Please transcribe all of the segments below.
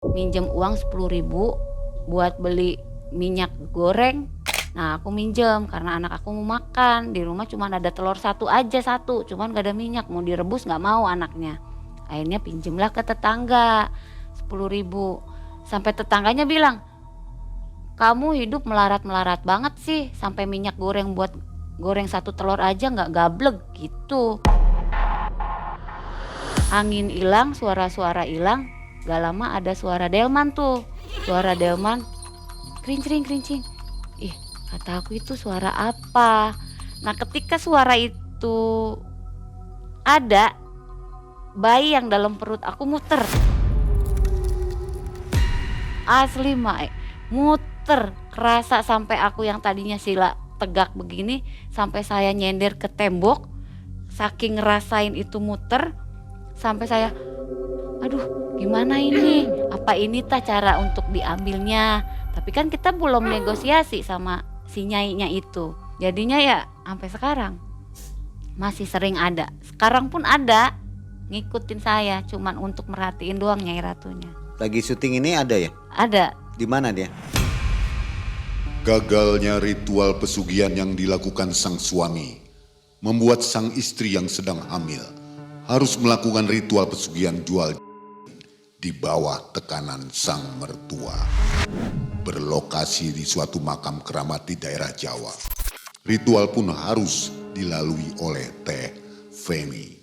minjem uang 10.000 buat beli minyak goreng. Nah aku minjem karena anak aku mau makan, di rumah cuma ada telur satu aja, satu cuman gak ada minyak, mau direbus gak mau anaknya. Akhirnya pinjemlah ke tetangga 10.000, sampai tetangganya bilang, kamu hidup melarat-melarat banget sih, sampai minyak goreng buat goreng satu telur aja gak gablek gitu. Angin hilang, suara-suara hilang, gak lama ada suara delman tuh. Suara delman, kerincing kerincing. Ih, kata aku itu suara apa? Nah ketika suara itu ada, bayi yang dalam perut aku muter. Asli Mae, muter. Kerasa sampai aku yang tadinya sila tegak begini, sampai saya nyender ke tembok. Saking ngerasain itu muter, sampai saya, aduh gimana ini, apa ini tah cara untuk diambilnya. Tapi kan kita belum negosiasi sama si nyainya itu, jadinya ya sampai sekarang masih sering ada. Sekarang pun ada ngikutin saya, cuman untuk merhatiin doang Nyai Ratunya. Lagi syuting ini ada ya? Ada. Di mana dia? Gagalnya ritual pesugihan yang dilakukan sang suami membuat sang istri yang sedang hamil harus melakukan ritual pesugihan jual di bawah tekanan sang mertua. Berlokasi di suatu makam keramat di daerah Jawa. Ritual pun harus dilalui oleh Teh Femi.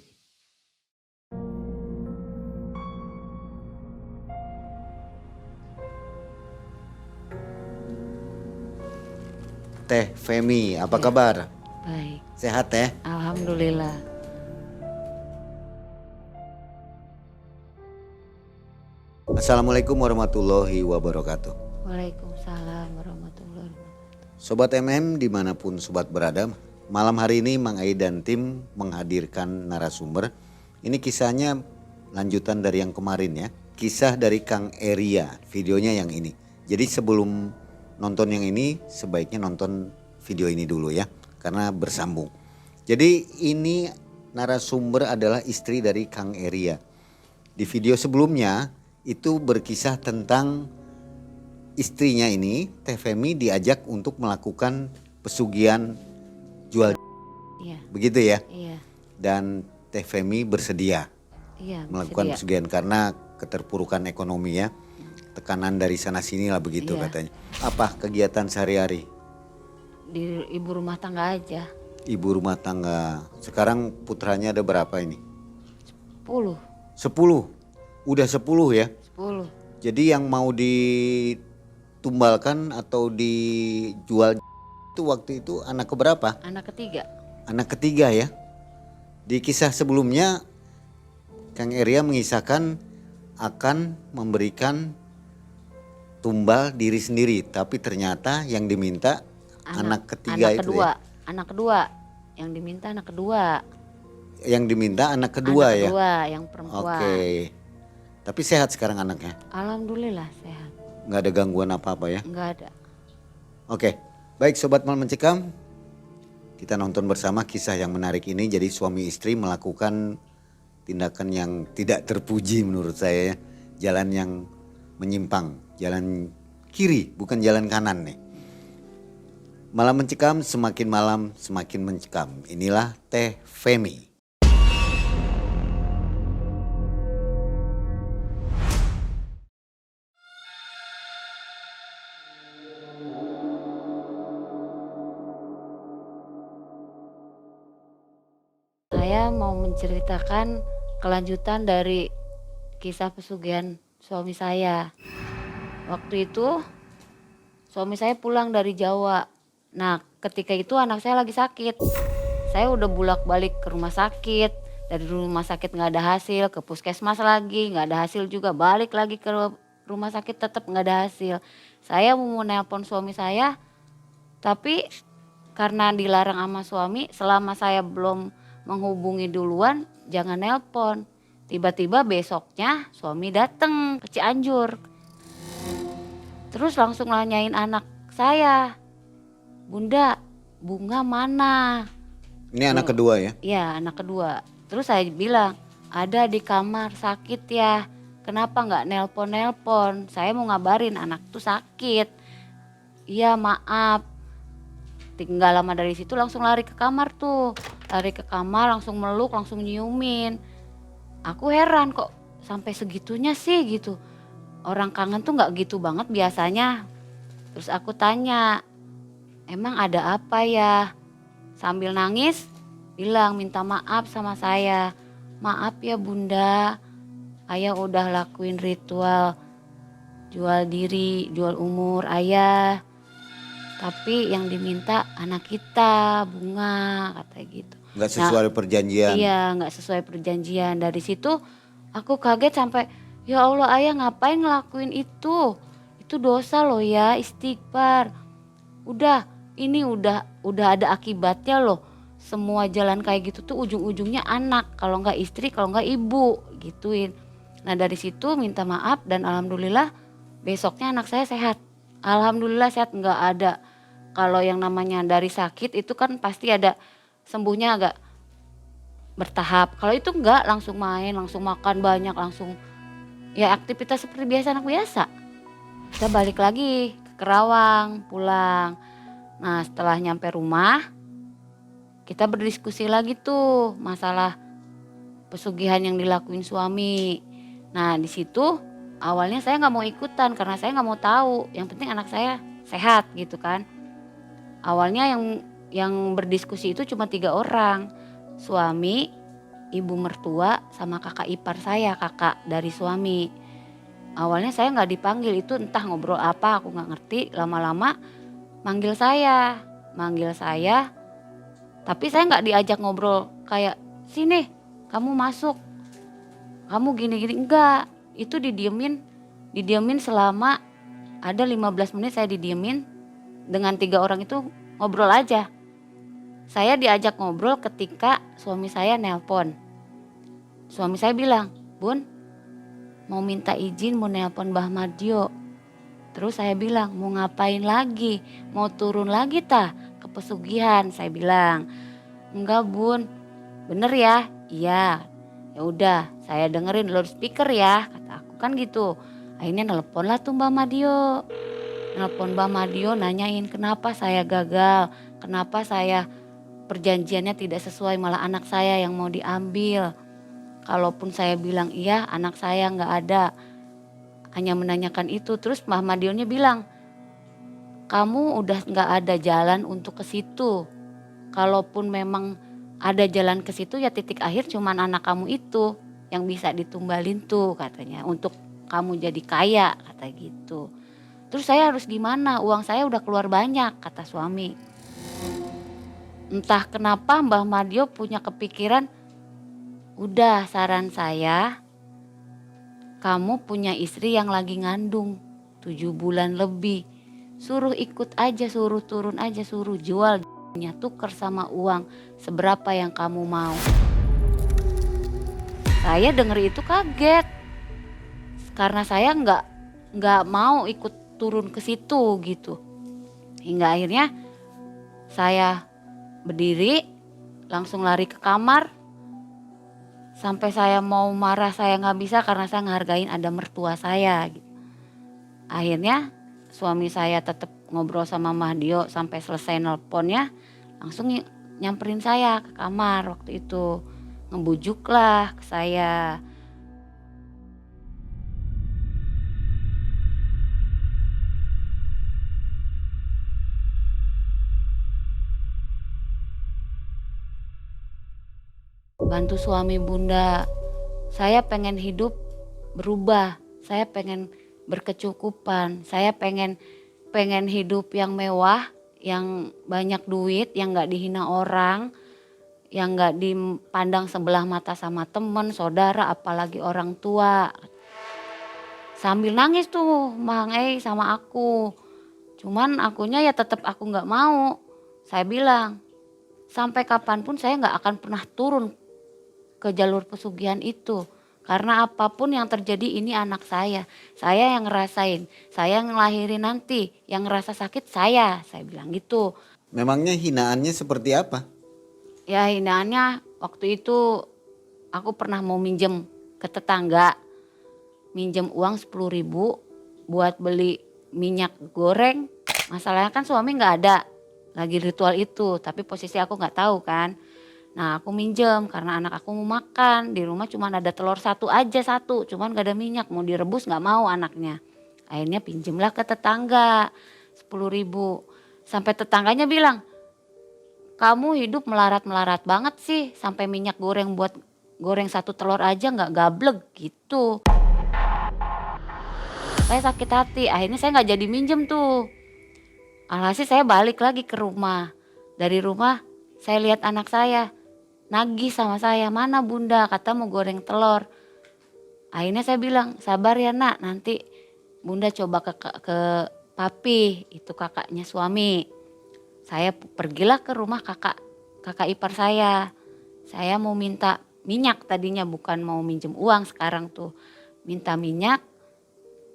Teh Femi, apa kabar? Baik, Sehat Teh? alhamdulillah. Assalamualaikum warahmatullahi wabarakatuh. Waalaikumsalam warahmatullahi wabarakatuh. Sobat MM dimanapun sobat berada, malam hari ini Mang Ai dan tim menghadirkan narasumber. Ini kisahnya lanjutan dari yang kemarin ya. Kisah dari Kang Eria, videonya yang ini. Jadi sebelum nonton yang ini sebaiknya nonton video ini dulu ya, karena bersambung. Jadi ini narasumber adalah istri dari Kang Eria. Di video sebelumnya itu berkisah tentang istrinya ini, Teh Femi, diajak untuk melakukan pesugihan jual. Iya. Begitu ya. Iya. Dan Teh Femi bersedia melakukan bersedia. pesugihan karena keterpurukan ekonomi ya. Tekanan dari sana sini lah begitu Iya. katanya. Apa kegiatan sehari-hari? Di ibu rumah tangga aja. Ibu rumah tangga. Sekarang putranya ada berapa ini? 10. 10. Udah 10 ya. 10. Jadi yang mau ditumbalkan atau dijual itu waktu itu anak keberapa? Anak ketiga. Anak ketiga ya. Di kisah sebelumnya Kang Eria mengisahkan akan memberikan tumbal diri sendiri, tapi ternyata yang diminta anak ketiga anak itu kedua. ya. Anak kedua. Yang diminta anak kedua. Yang diminta anak kedua anak ya. kedua yang perempuan. Oke. Tapi sehat sekarang anaknya. Alhamdulillah sehat. Nggak ada gangguan apa-apa ya. Enggak ada. Oke. Baik sobat Malam Mencekam. Kita nonton bersama kisah yang menarik ini. Jadi suami istri melakukan tindakan yang tidak terpuji menurut saya ya. Jalan yang menyimpang, jalan kiri bukan jalan kanan nih. Malam Mencekam, semakin malam semakin mencekam. Inilah Teh Femi. Saya mau menceritakan kelanjutan dari kisah pesugihan suami saya. Waktu itu suami saya pulang dari Jawa. Nah ketika itu anak saya lagi sakit. Saya udah bolak-balik ke rumah sakit. Dari rumah sakit gak ada hasil, ke puskesmas lagi gak ada hasil juga. Balik lagi ke rumah sakit tetap gak ada hasil. Saya mau nelpon suami saya, tapi karena dilarang sama suami, selama saya belum menghubungi duluan jangan nelpon. Tiba-tiba besoknya suami datang ke Cianjur. Terus langsung nanyain anak saya, Bunda, bunga mana? Ini anak kedua ya? Iya anak kedua. Terus saya bilang, ada di kamar sakit ya. kenapa nggak nelpon? Saya mau ngabarin anak tuh sakit. Iya maaf. Tinggal lama dari situ langsung lari ke kamar tuh. Lari ke kamar langsung meluk, langsung nyiumin. Aku heran kok sampai segitunya sih gitu. Orang kangen tuh nggak gitu banget biasanya. Terus aku tanya, emang ada apa ya? Sambil nangis bilang minta maaf sama saya. Maaf ya bunda, ayah udah lakuin ritual jual diri, jual umur ayah. Tapi yang diminta anak kita, bunga, katanya gitu. Nggak sesuai perjanjian. Iya, nggak sesuai perjanjian. Dari situ aku kaget sampai, ya Allah ayah ngapain ngelakuin itu? Itu dosa loh ya, istighfar. Udah, ini udah ada akibatnya loh. Semua jalan kayak gitu tuh ujung-ujungnya anak, kalau nggak istri, kalau nggak ibu, gituin. Nah dari situ minta maaf dan alhamdulillah besoknya anak saya sehat. Alhamdulillah sehat, nggak ada. Kalau yang namanya dari sakit itu kan pasti ada sembuhnya agak bertahap. Kalau itu enggak, langsung main, langsung makan banyak, langsung ya aktivitas seperti biasa anak biasa. Kita balik lagi ke Kerawang, pulang. Nah setelah nyampe rumah kita berdiskusi lagi tuh masalah pesugihan yang dilakuin suami. Nah di situ awalnya saya nggak mau ikutan karena saya nggak mau tahu. Yang penting anak saya sehat gitu kan. Awalnya yang berdiskusi itu cuma 3 orang, suami, ibu mertua, sama kakak ipar saya, kakak dari suami. Awalnya saya nggak dipanggil, itu entah ngobrol apa aku nggak ngerti. Lama-lama manggil saya, tapi saya nggak diajak ngobrol kayak sini, kamu masuk, kamu gini-gini, enggak. Itu didiemin selama ada 15 menit saya didiemin dengan 3 orang itu ngobrol aja. Saya diajak ngobrol ketika suami saya nelpon. Suami saya bilang, Bun mau minta izin mau nelpon Mbah Madio. Terus saya bilang, mau ngapain lagi? Mau turun lagi tah ke pesugihan? Saya bilang, enggak Bun, bener ya? Iya. Ya udah, saya dengerin loudspeaker ya, kata aku kan gitu. Akhirnya nelpon lah tuh Mbah Madio. Nelpon Mbah Madio nanyain kenapa saya gagal, kenapa saya perjanjiannya tidak sesuai, malah anak saya yang mau diambil. Kalaupun saya bilang iya, anak saya nggak ada. Hanya menanyakan itu. Terus Mbah Madionya bilang, kamu udah nggak ada jalan untuk ke situ. Kalaupun memang ada jalan ke situ ya titik akhir cuman anak kamu itu yang bisa ditumbalin tuh katanya. Untuk kamu jadi kaya kata gitu. Terus saya harus gimana? Uang saya udah keluar banyak kata suami. Entah kenapa Mbah Madio punya kepikiran, udah saran saya, kamu punya istri yang lagi ngandung 7 bulan lebih. Suruh ikut aja, suruh turun aja, suruh jual tuker sama uang seberapa yang kamu mau. Saya denger itu kaget. Karena saya nggak mau ikut turun ke situ gitu. Hingga akhirnya saya berdiri langsung lari ke kamar. Sampai saya mau marah saya nggak bisa karena saya ngehargain ada mertua saya gitu. Akhirnya suami saya tetap ngobrol sama Mahdio sampai selesai nelponnya, langsung nyamperin saya ke kamar waktu itu. Ngebujuk lah ke saya. Bantu suami bunda, saya pengen hidup berubah, saya pengen berkecukupan, saya pengen hidup yang mewah, yang banyak duit, yang gak dihina orang, yang gak dipandang sebelah mata sama temen, saudara, apalagi orang tua. Sambil nangis tuh Mang sama aku, cuman akunya ya tetap aku gak mau. Saya bilang, sampai kapanpun saya gak akan pernah turun ke jalur pesugihan itu. Karena apapun yang terjadi ini anak saya yang ngerasain, saya yang ngelahirin nanti, yang ngerasa sakit saya bilang gitu. Memangnya hinaannya seperti apa? Ya hinaannya waktu itu aku pernah mau minjem ke tetangga. minjem uang 10.000 buat beli minyak goreng. Masalahnya kan suami nggak ada lagi ritual itu, tapi posisi aku nggak tahu kan. Nah aku minjem karena anak aku mau makan, di rumah cuma ada telur satu aja, cuman gak ada minyak, mau direbus nggak mau anaknya. Akhirnya pinjemlah ke tetangga 10.000, sampai tetangganya bilang, kamu hidup melarat-melarat banget sih, sampai minyak goreng buat goreng satu telur aja nggak gablek gitu. Saya sakit hati, akhirnya saya nggak jadi minjem tuh. Alhasil saya balik lagi ke rumah. Dari rumah saya lihat anak saya nagih sama saya, mana bunda, kata mau goreng telur. Akhirnya saya bilang, sabar ya nak, nanti bunda coba ke papi, itu kakaknya suami. Saya pergilah ke rumah kakak ipar saya. Saya mau minta minyak tadinya, bukan mau minjem uang sekarang tuh. Minta minyak,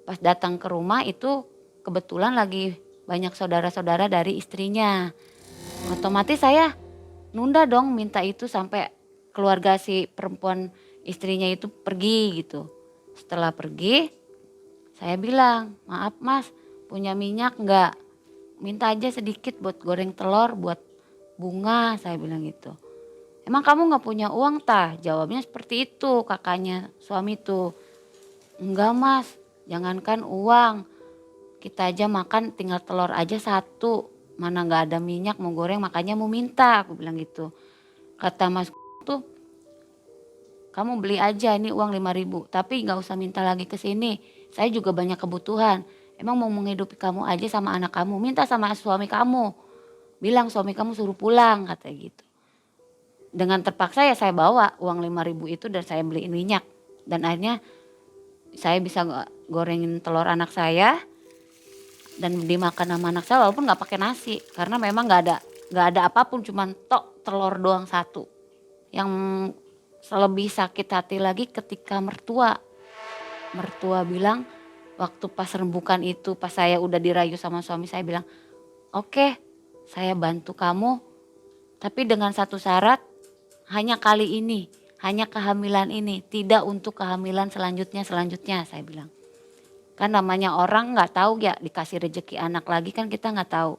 pas datang ke rumah itu kebetulan lagi banyak saudara-saudara dari istrinya. Otomatis saya nunda dong minta itu sampai keluarga si perempuan istrinya itu pergi gitu. Setelah pergi saya bilang, maaf mas, punya minyak enggak? Minta aja sedikit buat goreng telur, buat bunga, saya bilang gitu. Emang kamu gak punya uang tah? Jawabnya seperti itu kakaknya suami tuh. Enggak mas, jangankan uang, kita aja makan tinggal telur aja satu. Mana gak ada minyak mau goreng, makanya mau minta, aku bilang gitu. Kata mas tuh, kamu beli aja ini uang 5.000, tapi gak usah minta lagi ke sini. Saya juga banyak kebutuhan. Emang mau menghidupi kamu aja sama anak kamu, minta sama suami kamu. Bilang suami kamu suruh pulang, katanya gitu. Dengan terpaksa ya saya bawa uang 5.000 itu dan saya beliin minyak. Dan akhirnya saya bisa gorengin telur anak saya dan dimakan sama anak saya walaupun nggak pakai nasi, karena memang nggak ada apapun, cuman tok telur doang satu. Yang lebih sakit hati lagi ketika mertua bilang waktu pas rembukan itu, pas saya udah dirayu sama suami, saya bilang oke, saya bantu kamu tapi dengan satu syarat, hanya kali ini, hanya kehamilan ini, tidak untuk kehamilan selanjutnya saya bilang. Kan namanya orang nggak tahu ya, dikasih rezeki anak lagi kan kita nggak tahu.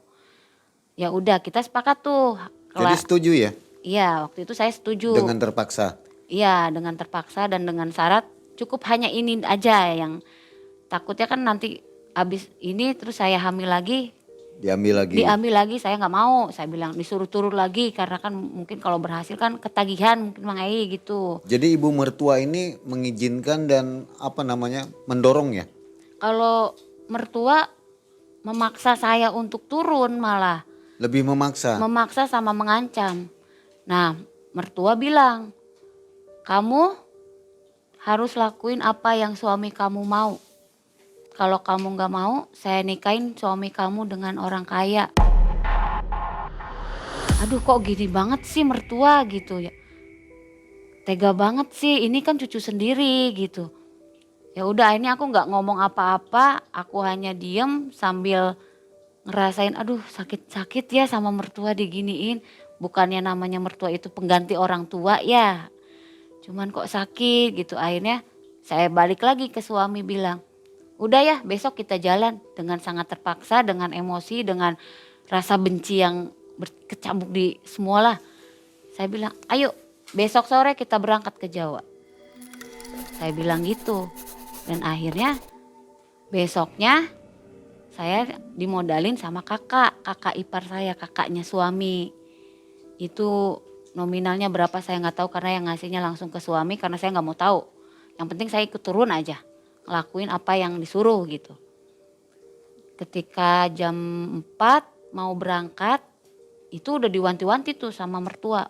Ya udah kita sepakat tuh. Jadi setuju ya? Iya, waktu itu saya setuju. Dengan terpaksa? Iya, dengan terpaksa dan dengan syarat cukup hanya ini aja, yang takutnya kan nanti habis ini terus saya hamil lagi. Diambil lagi, saya nggak mau, saya bilang disuruh turun lagi karena kan mungkin kalau berhasil kan ketagihan mungkin Mang Ai gitu. Jadi ibu mertua ini mengizinkan dan mendorong ya? Kalau mertua memaksa saya untuk turun malah. Lebih memaksa? Memaksa sama mengancam. Nah mertua bilang, kamu harus lakuin apa yang suami kamu mau. Kalau kamu gak mau, saya nikahin suami kamu dengan orang kaya. Aduh kok gini banget sih mertua gitu ya. Tega banget sih, ini kan cucu sendiri gitu. Ya udah ini aku nggak ngomong apa-apa, aku hanya diem sambil ngerasain aduh sakit-sakit ya sama mertua diginiin. Bukannya namanya mertua itu pengganti orang tua ya. Cuman kok sakit gitu. Akhirnya saya balik lagi ke suami bilang, udah ya besok kita jalan. Dengan sangat terpaksa, dengan emosi, dengan rasa benci yang berkecamuk di semualah. Saya bilang ayo besok sore kita berangkat ke Jawa. Saya bilang gitu. Dan akhirnya besoknya saya dimodalin sama kakak ipar saya, kakaknya suami. Itu nominalnya berapa saya nggak tahu karena yang ngasihnya langsung ke suami karena saya nggak mau tahu. Yang penting saya ikut turun aja, ngelakuin apa yang disuruh gitu. Ketika jam 4 mau berangkat, itu udah diwanti-wanti tuh sama mertua.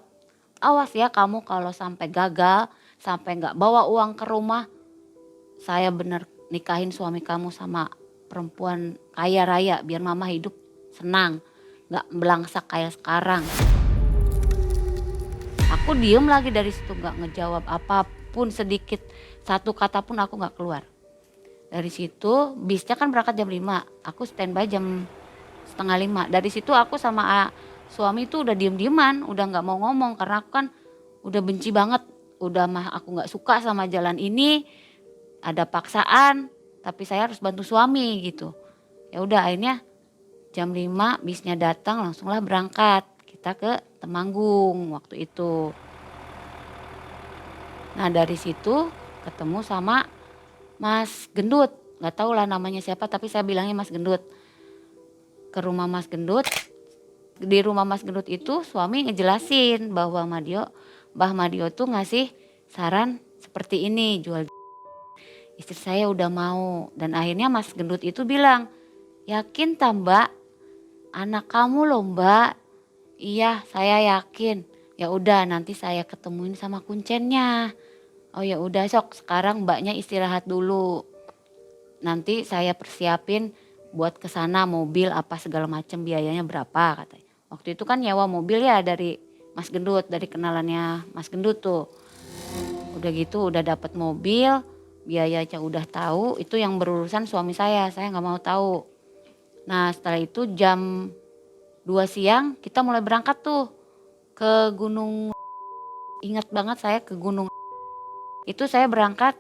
Awas ya kamu kalau sampai gagal, sampai nggak bawa uang ke rumah, saya bener nikahin suami kamu sama perempuan kaya raya biar mama hidup senang, nggak belangsak kayak sekarang. Aku diem lagi dari situ nggak ngejawab apapun sedikit, satu kata pun aku nggak keluar. Dari situ bisnya kan berangkat jam 5, aku standby jam 4:30. Dari situ aku sama suami tuh udah diem-dieman, udah nggak mau ngomong karena aku kan udah benci banget, udah mah aku nggak suka sama jalan ini. ada paksaan, tapi saya harus bantu suami gitu. Ya udah akhirnya jam 5 bisnya datang, langsunglah berangkat. Kita ke Temanggung waktu itu. Nah dari situ ketemu sama Mas Gendut. Gak tau lah namanya siapa, tapi saya bilangnya Mas Gendut. Ke rumah Mas Gendut. Di rumah Mas Gendut itu suami ngejelasin bahwa Mbah Madio tuh ngasih saran seperti ini, jual. Istri saya udah mau. Dan akhirnya Mas Gendut itu bilang, yakin tak Mbak? Anak kamu loh Mbak. Iya saya yakin. Ya udah nanti saya ketemuin sama kuncennya. Oh ya udah sok, sekarang Mbaknya istirahat dulu. Nanti saya persiapin buat kesana mobil apa segala macam, biayanya berapa katanya. Waktu itu kan nyewa mobil ya dari Mas Gendut, dari kenalannya Mas Gendut tuh. Udah gitu udah dapat mobil, biayanya udah tahu, itu yang berurusan suami saya nggak mau tahu. Nah setelah itu jam 2 siang kita mulai berangkat tuh ke gunung. Ingat banget saya ke gunung. Itu saya berangkat,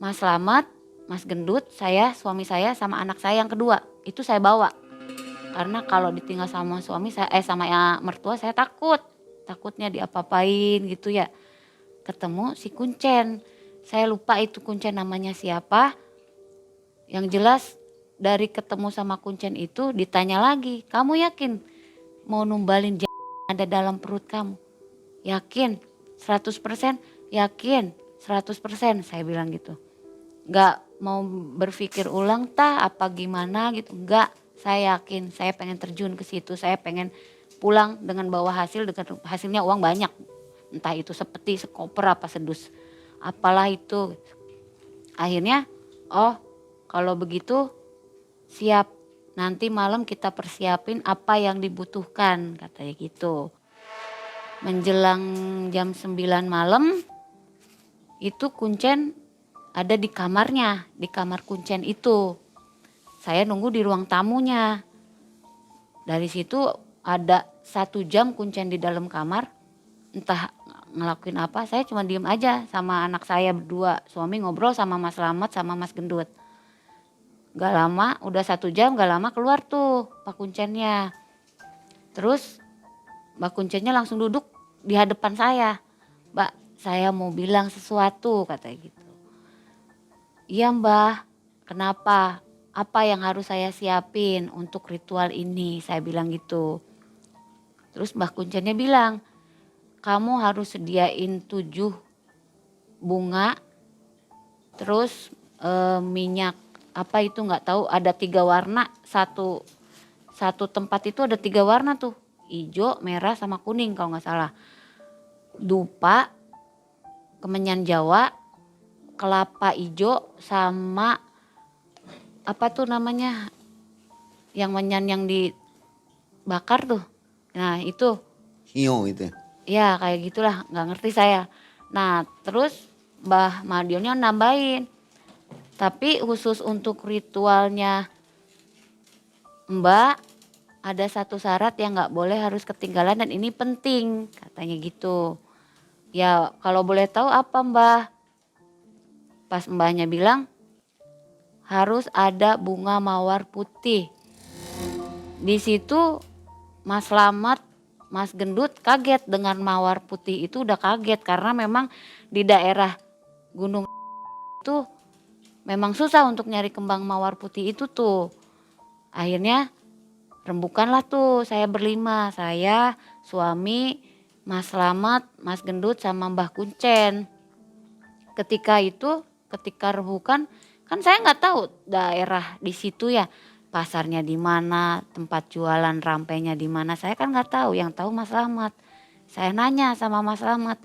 Mas Slamet, Mas Gendut, saya, suami saya sama anak saya yang kedua. Itu saya bawa. Karena kalau ditinggal sama suami saya sama mertua saya takut. Takutnya diapa-apain gitu ya. Ketemu si Kuncen. Saya lupa itu Kuncen namanya siapa. Yang jelas dari ketemu sama Kuncen itu ditanya lagi, "Kamu yakin mau numbalin ada dalam perut kamu?" "Yakin, 100%, yakin, 100%" saya bilang gitu. Gak mau berpikir ulang apa gimana gitu, enggak. Saya yakin, saya pengen terjun ke situ, saya pengen pulang dengan bawa hasil, dengan hasilnya uang banyak. Entah itu sepeti, sekoper apa sedus, apalah itu. Akhirnya, oh kalau begitu siap, nanti malam kita persiapin apa yang dibutuhkan katanya gitu. Menjelang jam 9 malam itu Kuncen ada di kamarnya, di kamar Kuncen itu. Saya nunggu di ruang tamunya. Dari situ ada 1 jam Kuncen di dalam kamar. Entah ngelakuin apa, saya cuma diem aja sama anak saya berdua. Suami ngobrol sama Mas Slamet sama Mas Gendut. Gak lama, udah 1 jam gak lama keluar tuh Pak Kuncennya. Terus Mbak Kuncennya langsung duduk di hadapan saya. "Mbak, saya mau bilang sesuatu," katanya gitu. "Iya Mbah, kenapa? Apa yang harus saya siapin untuk ritual ini?" Saya bilang gitu. Terus Mbah Kuncennya bilang, "Kamu harus sediain 7 bunga, terus minyak apa itu nggak tahu, ada 3 warna, satu tempat itu ada 3 warna tuh, hijau, merah sama kuning kalau nggak salah. Dupa, kemenyan Jawa, kelapa hijau sama apa tuh namanya yang menyan yang dibakar tuh. Nah itu. Hio itu. Ya kayak gitulah, nggak ngerti saya. Nah terus Mbah Madionya nambahin. Tapi khusus untuk ritualnya Mbak, ada 1 syarat yang nggak boleh harus ketinggalan dan ini penting katanya gitu. Ya kalau boleh tahu apa Mbah? Pas Mbahnya bilang harus ada bunga mawar putih. Di situ Mas Slamet, Mas Gendut kaget dengan mawar putih itu, udah kaget karena memang di daerah gunung itu memang susah untuk nyari kembang mawar putih itu tuh. Akhirnya rembukanlah tuh saya berlima, saya, suami, Mas Slamet, Mas Gendut sama Mbah Kuncen. Ketika rembukan kan saya nggak tahu daerah di situ ya, pasarnya di mana, tempat jualan rampenya di mana, saya kan nggak tahu. Yang tahu Mas Slamet. Saya nanya sama Mas Slamet,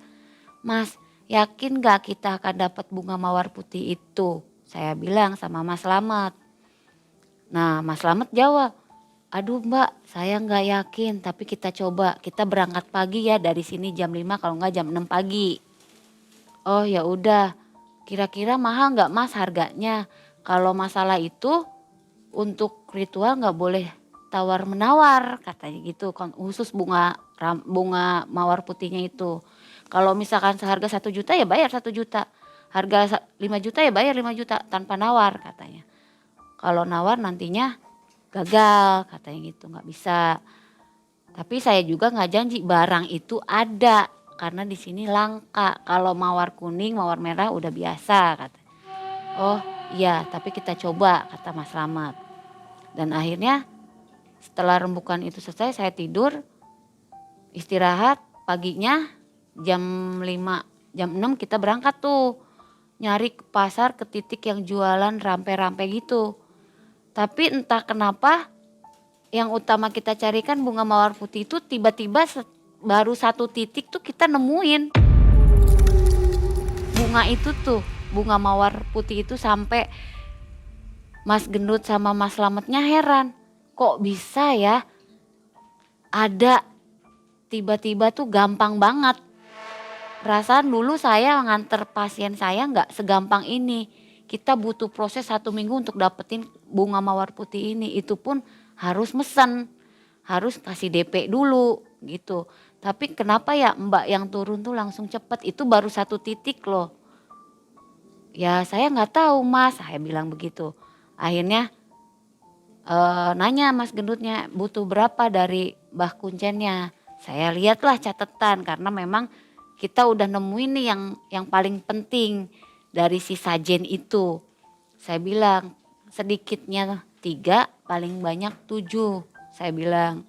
"Mas, yakin nggak kita akan dapat bunga mawar putih itu?" Saya bilang sama Mas Slamet. Nah Mas Slamet jawab, "Aduh Mbak, saya nggak yakin, tapi kita coba. Kita berangkat pagi ya dari sini jam 5 kalau nggak jam 6 pagi." "Oh ya udah. Kira-kira mahal nggak Mas harganya? Kalau masalah itu untuk ritual nggak boleh tawar menawar," katanya gitu. Khusus bunga mawar putihnya itu. Kalau misalkan seharga 1 juta ya bayar 1 juta. harga 5 juta ya bayar 5 juta tanpa nawar katanya. Kalau nawar nantinya gagal katanya gitu, nggak bisa. Tapi saya juga nggak janji barang itu ada karena di sini langka. Kalau mawar kuning, mawar merah udah biasa kata. Oh iya, tapi kita coba kata Mas Slamet. Dan akhirnya setelah rembukan itu selesai saya tidur, istirahat, paginya jam 5, jam 6 kita berangkat tuh. Nyari ke pasar ke titik yang jualan rampe-rampe gitu. Tapi entah kenapa yang utama kita carikan bunga mawar putih itu tiba-tiba baru satu titik tuh kita nemuin bunga itu tuh, bunga mawar putih itu sampai Mas Gendut sama Mas Slametnya heran. Kok bisa ya ada tiba-tiba tuh gampang banget. Perasaan dulu saya nganter pasien saya nggak segampang ini. Kita butuh proses 1 minggu untuk dapetin bunga mawar putih ini. Itu pun harus mesen, harus kasih DP dulu gitu. Tapi kenapa ya Mbak yang turun tuh langsung cepet, itu baru satu titik loh. Ya saya nggak tahu Mas, saya bilang begitu. Akhirnya nanya Mas Gendutnya butuh berapa dari Mbah Kuncennya. Saya lihatlah catatan karena memang kita udah nemuin nih yang paling penting dari si sajen itu. Saya bilang sedikitnya 3 paling banyak 7 saya bilang.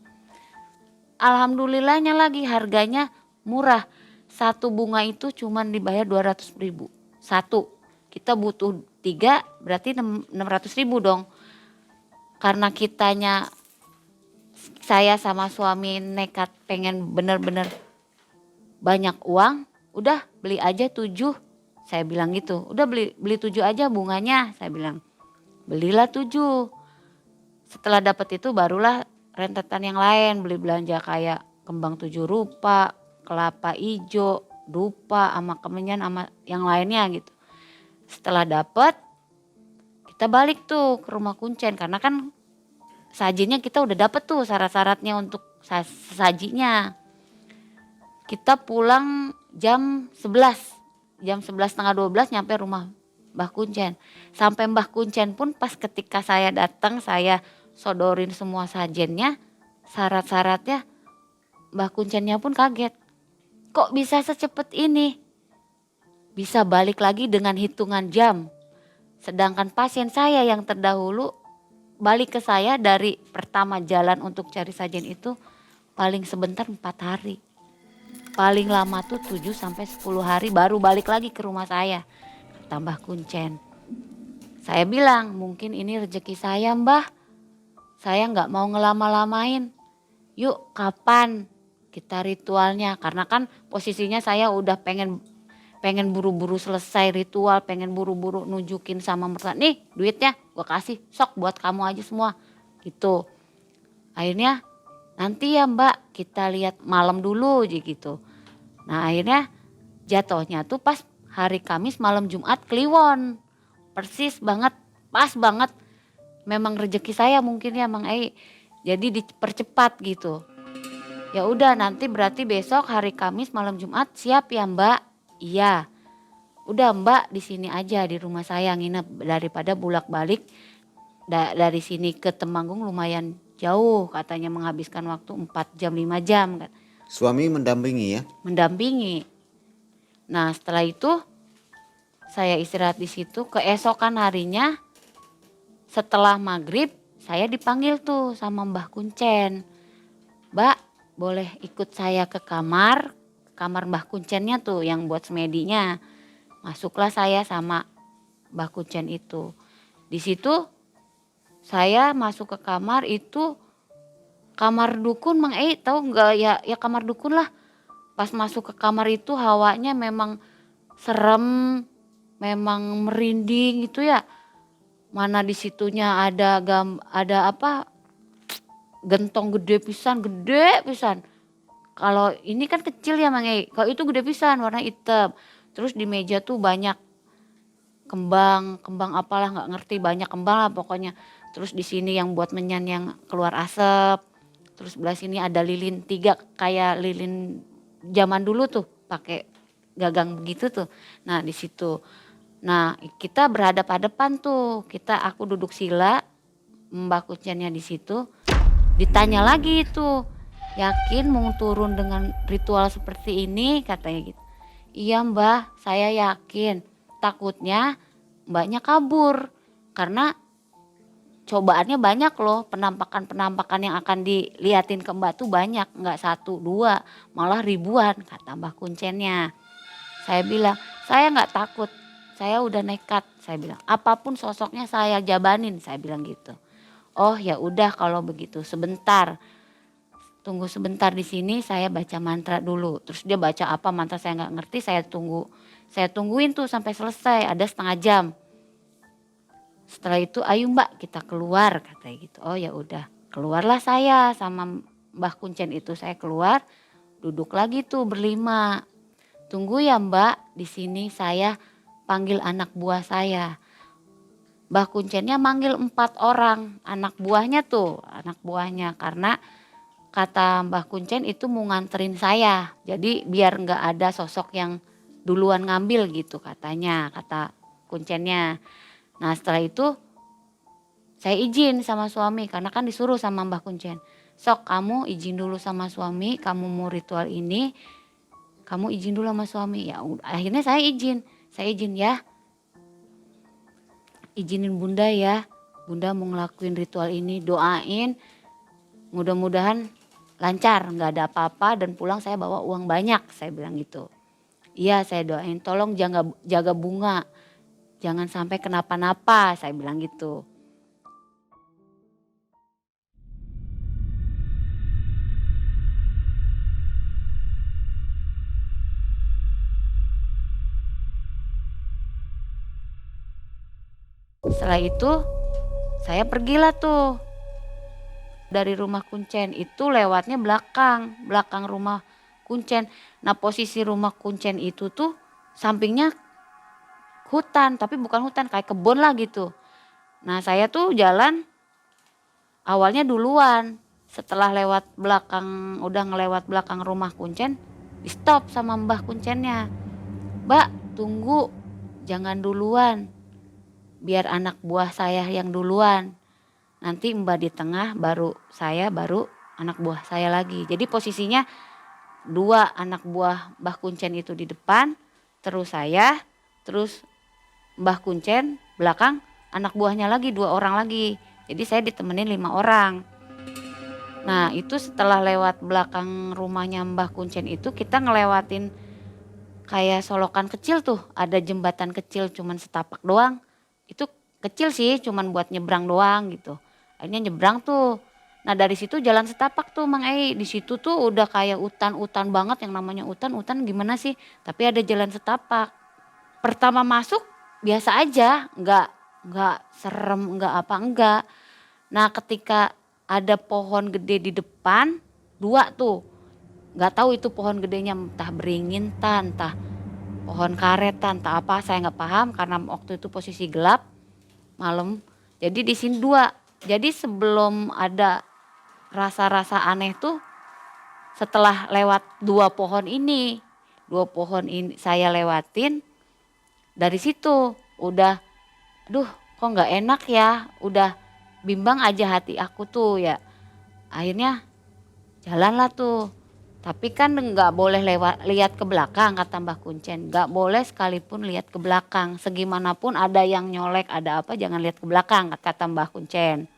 Alhamdulillahnya lagi harganya murah. Satu bunga itu cuman dibayar 200.000. Satu. Kita butuh 3 berarti 600.000 dong. Karena kitanya saya sama suami nekat pengen bener-bener banyak uang, udah beli aja 7. Saya bilang gitu. Udah beli 7 aja bunganya, saya bilang. Belilah 7. Setelah dapat itu barulah rentetan yang lain, beli belanja kayak kembang 7 rupa, kelapa ijo, dupa sama kemenyan sama yang lainnya gitu. Setelah dapat kita balik tuh ke rumah Kuncen karena kan sajinya kita udah dapet tuh syarat-syaratnya untuk sajinya. Kita pulang jam 11, jam 11.30 nyampe rumah Mbah Kuncen. Sampai Mbah Kuncen pun pas ketika saya datang saya sodorin semua sajennya, syarat-syaratnya, Mbah Kuncennya pun kaget. Kok bisa secepat ini? Bisa balik lagi dengan hitungan jam. Sedangkan pasien saya yang terdahulu balik ke saya dari pertama jalan untuk cari sajen itu paling sebentar 4 hari. Paling lama tuh 7 sampai 10 hari baru balik lagi ke rumah saya. Kata Mbah Kuncen. Saya bilang mungkin ini rezeki saya Mbah. Saya nggak mau ngelama-lamain. Yuk kapan kita ritualnya. Karena kan posisinya saya udah pengen buru-buru selesai ritual. Pengen buru-buru nunjukin sama mertua. Nih duitnya gue kasih sok buat kamu aja semua. Gitu. Akhirnya nanti ya Mbak kita lihat malam dulu gitu. Nah akhirnya jatuhnya tuh pas hari Kamis malam Jumat Kliwon. Persis banget, pas banget. Memang rezeki saya mungkin ya Mang Ei. Jadi dipercepat gitu. Ya udah nanti berarti besok hari Kamis malam Jumat siap ya Mbak? Iya. Udah Mbak di sini aja di rumah saya nginep daripada bolak-balik dari sini ke Temanggung lumayan jauh katanya menghabiskan waktu 4 jam 5 jam kan. Suami mendampingi ya? Mendampingi. Nah setelah itu saya istirahat di situ. Keesokan harinya setelah maghrib saya dipanggil tuh sama Mbah Kuncen. Mbak boleh ikut saya ke kamar Mbah Kuncennya tuh yang buat semedinya. Masuklah saya sama Mbah Kuncen itu. Di situ saya masuk ke kamar itu kamar dukun Mang Ei tahu nggak ya kamar dukun lah. Pas masuk ke kamar itu hawanya memang serem, memang merinding gitu ya. Mana di situnya ada apa gentong gede pisan. Kalau ini kan kecil ya Mang Ei, kalau itu gede pisan warna hitam. Terus di meja tuh banyak kembang apalah nggak ngerti banyak kembang lah pokoknya. Terus di sini yang buat menyan yang keluar asap. Terus sebelah sini ada lilin 3 kayak lilin zaman dulu tuh pakai gagang begitu tuh. Nah di situ Nah kita berhadap-hadapan tuh, aku duduk sila, Mbah Kuncennya di situ. Ditanya lagi itu, yakin mau turun dengan ritual seperti ini katanya gitu. Iya Mbah, saya yakin. Takutnya Mbaknya kabur karena cobaannya banyak loh, penampakan-penampakan yang akan diliatin ke Mbak tuh banyak, nggak satu dua, malah ribuan kata Mbah Kuncennya. Saya bilang, saya nggak takut, saya udah nekat, saya bilang. Apapun sosoknya saya jabanin, saya bilang gitu. Oh ya udah kalau begitu, sebentar. Tunggu sebentar di sini, saya baca mantra dulu. Terus dia baca apa mantra saya nggak ngerti, saya tunggu. Saya tungguin tuh sampai selesai, ada setengah jam. Setelah itu, ayo Mbak kita keluar katanya gitu. Oh ya udah, keluarlah saya sama Mbah Kuncen itu, saya keluar, duduk lagi tuh berlima. Tunggu ya Mbak, di sini saya panggil anak buah saya. Mbah Kuncennya manggil 4 orang anak buahnya tuh, anak buahnya karena kata Mbah Kuncen itu mau nganterin saya. Jadi biar nggak ada sosok yang duluan ngambil gitu katanya, kata Kuncennya. Nah setelah itu saya izin sama suami karena kan disuruh sama Mbah Kuncen. Sok kamu izin dulu sama suami, kamu mau ritual ini, kamu izin dulu sama suami. Ya akhirnya saya izin ya. Izinin Bunda ya, Bunda mau ngelakuin ritual ini, doain mudah-mudahan lancar, nggak ada apa-apa dan pulang saya bawa uang banyak, saya bilang gitu. Iya saya doain, tolong jaga bunga, jangan sampai kenapa-napa, saya bilang gitu. Setelah itu saya pergilah tuh dari rumah Kuncen, itu lewatnya belakang rumah Kuncen. Nah posisi rumah Kuncen itu tuh sampingnya hutan, tapi bukan hutan, kayak kebun lah gitu. Nah saya tuh jalan awalnya duluan, setelah udah ngelewat belakang rumah Kuncen, di stop sama Mbah Kuncennya. Mbak tunggu, jangan duluan, biar anak buah saya yang duluan. Nanti Mbak di tengah, baru saya, baru anak buah saya lagi. Jadi posisinya 2 anak buah Mbah Kuncen itu di depan, terus saya, terus Mbah Kuncen belakang, anak buahnya lagi 2 orang lagi. Jadi saya ditemenin 5 orang. Nah itu setelah lewat belakang rumahnya Mbah Kuncen itu, kita ngelewatin kayak solokan kecil tuh, ada jembatan kecil cuman setapak doang. Itu kecil sih, cuman buat nyebrang doang gitu. Akhirnya nyebrang tuh. Nah dari situ jalan setapak tuh Mang Ei. Di situ tuh udah kayak hutan banget, yang namanya hutan gimana sih? Tapi ada jalan setapak. Pertama masuk biasa aja, nggak serem, nggak apa enggak. Nah ketika ada pohon gede di depan, 2 tuh. Nggak tahu itu pohon gedenya entah beringin, entah pohon karet, entah apa, saya nggak paham karena waktu itu posisi gelap malam. Jadi di sini 2. Jadi sebelum ada rasa-rasa aneh tuh setelah lewat 2 pohon ini. 2 pohon ini saya lewatin, dari situ udah aduh kok nggak enak ya, udah bimbang aja hati aku tuh ya. Akhirnya jalanlah tuh. Tapi kan nggak boleh lihat ke belakang kata Mbah Kuncen. Nggak boleh sekalipun lihat ke belakang. Segimanapun ada yang nyolek, ada apa jangan lihat ke belakang kata Mbah Kuncen.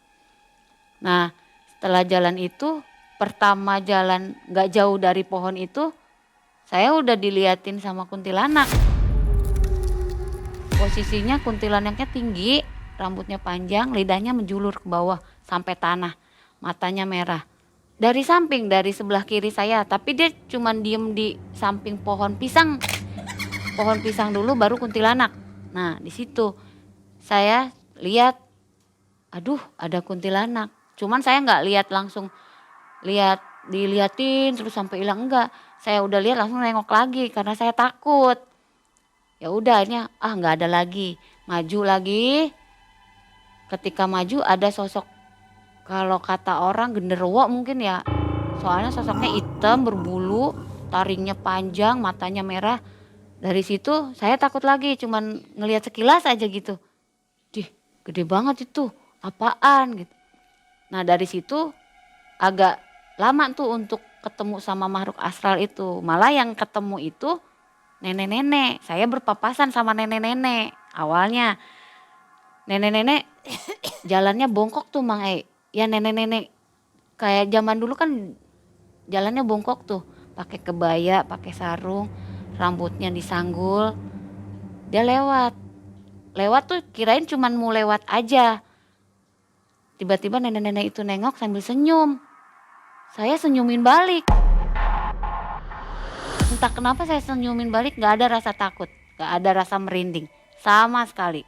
Nah setelah jalan itu, pertama jalan nggak jauh dari pohon itu, saya udah diliatin sama kuntilanak. Posisinya kuntilanaknya tinggi, rambutnya panjang, lidahnya menjulur ke bawah sampai tanah, matanya merah. Dari samping, dari sebelah kiri saya, tapi dia cuman diem di samping pohon pisang. Pohon pisang dulu baru kuntilanak. Nah di situ saya lihat, aduh ada kuntilanak. Cuman saya nggak lihat langsung, diliatin terus sampai hilang, enggak. Saya udah lihat langsung nengok lagi karena saya takut. Ya udah akhirnya nggak ada lagi, maju lagi. Ketika maju ada sosok, kalau kata orang genderuwo mungkin ya, soalnya sosoknya hitam berbulu, taringnya panjang, matanya merah. Dari situ saya takut lagi, cuman ngelihat sekilas aja gitu. Dih, gede banget itu, apaan gitu. Nah dari situ agak lama tuh untuk ketemu sama makhluk astral itu. Malah yang ketemu itu nenek-nenek. Saya berpapasan sama nenek-nenek. Awalnya nenek-nenek jalannya bongkok tuh Mang E. Ya nenek-nenek kayak zaman dulu kan jalannya bongkok tuh. Pakai kebaya, pakai sarung, rambutnya disanggul. Dia lewat. Lewat tuh kirain cuman mau lewat aja. Tiba-tiba nenek-nenek itu nengok sambil senyum. Saya senyumin balik. Entah kenapa saya senyumin balik, gak ada rasa takut. Gak ada rasa merinding. Sama sekali.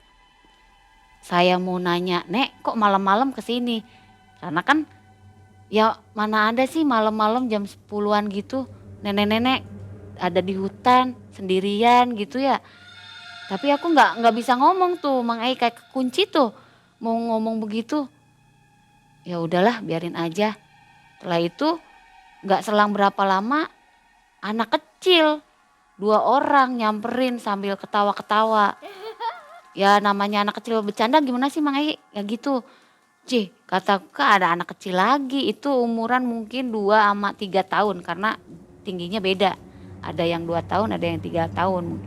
Saya mau nanya, Nek kok malam-malam kesini? Karena kan ya mana ada sih malam-malam jam 10-an gitu. Nenek-nenek ada di hutan sendirian gitu ya. Tapi aku nggak bisa ngomong tuh, Mang Ai kayak kekunci tuh. Mau ngomong begitu. Ya udahlah biarin aja. Setelah itu gak selang berapa lama anak kecil 2 orang nyamperin sambil ketawa-ketawa. Ya namanya anak kecil bercanda gimana sih Mang Ai? Ya gitu. Kata ada anak kecil lagi itu umuran mungkin 2 sama 3 tahun karena tingginya beda. Ada yang 2 tahun ada yang 3 tahun.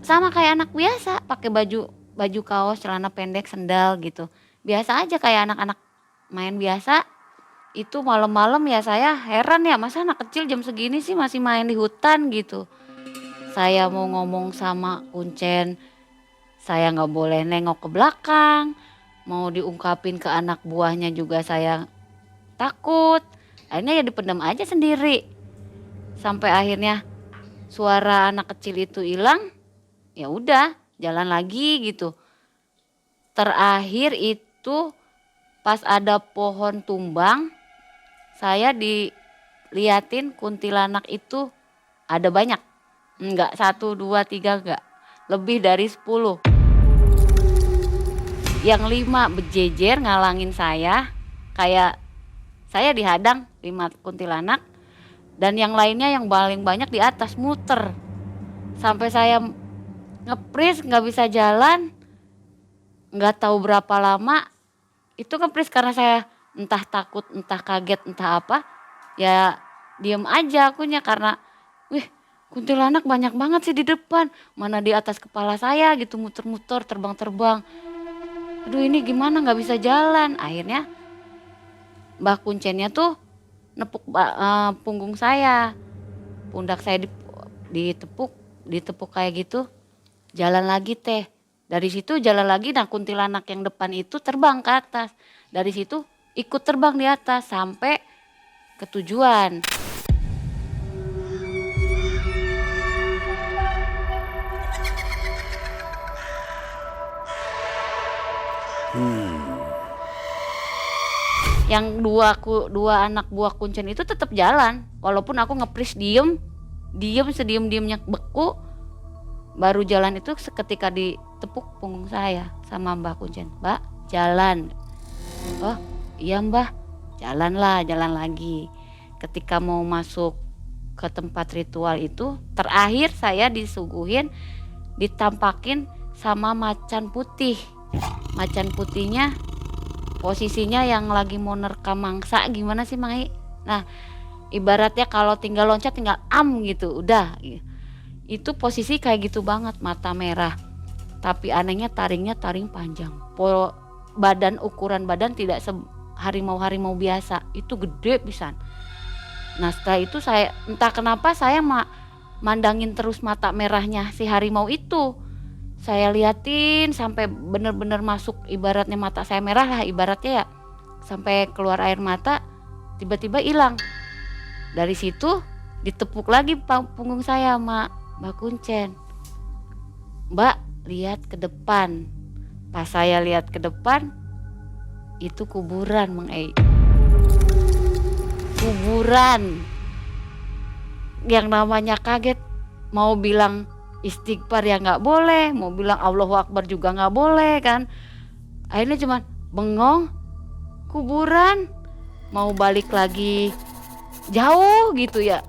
Sama kayak anak biasa pakai baju kaos celana pendek sendal gitu. Biasa aja kayak anak-anak main biasa. Itu malam-malam ya saya heran ya masa anak kecil jam segini sih masih main di hutan gitu. Saya mau ngomong sama Kuncen, saya nggak boleh nengok ke belakang. Mau diungkapin ke anak buahnya juga saya takut. Akhirnya ya dipendam aja sendiri. Sampai akhirnya suara anak kecil itu hilang. Ya udah jalan lagi gitu. Terakhir itu pas ada pohon tumbang. Saya diliatin kuntilanak itu ada banyak. Enggak 1, 2, 3 enggak. Lebih dari 10. Yang 5 berjejer ngalangin saya. Kayak saya dihadang 5 kuntilanak. Dan yang lainnya yang paling banyak di atas muter. Sampai saya ngepris gak bisa jalan. Gak tahu berapa lama. Itu ngepris karena saya entah takut, entah kaget, entah apa. Ya diem aja akunya karena wih kuntilanak banyak banget sih di depan. Mana di atas kepala saya gitu muter-muter terbang-terbang. Aduh ini gimana gak bisa jalan. Akhirnya Mbah Kuncennya tuh nepuk punggung saya. Pundak saya ditepuk kayak gitu. Jalan lagi teh. Dari situ jalan lagi nah kuntilanak yang depan itu terbang ke atas. Dari situ ikut terbang di atas sampai ke tujuan. Yang dua anak buah Kuncen itu tetap jalan. Walaupun aku ngepris diem sediem-diemnya beku. Baru jalan itu seketika ditepuk punggung saya sama Mbah Kuncen. Mbak jalan. Oh iya Mbah, jalan lagi. Ketika mau masuk ke tempat ritual itu, terakhir saya disuguhin, ditampakin sama macan putih. Macan putihnya posisinya yang lagi mau nerkam mangsa gimana sih Mang Ai? Nah ibaratnya kalau tinggal loncat tinggal gitu, udah. Itu posisi kayak gitu banget, mata merah. Tapi anehnya taring panjang. Ukuran badan tidak harimau-harimau biasa, itu gede pisan. Nah setelah itu saya entah kenapa saya mandangin terus mata merahnya si harimau itu. Saya liatin sampai bener-bener masuk ibaratnya mata saya merah lah ibaratnya ya. Sampai keluar air mata tiba-tiba hilang. Dari situ ditepuk lagi punggung saya sama Mbak Kuncen. Mbak lihat ke depan. Pas saya lihat ke depan itu kuburan Mang Ai. Kuburan. Yang namanya kaget mau bilang istighfar ya nggak boleh, mau bilang Allahu Akbar juga nggak boleh kan. Akhirnya cuman bengong, kuburan, mau balik lagi jauh gitu ya.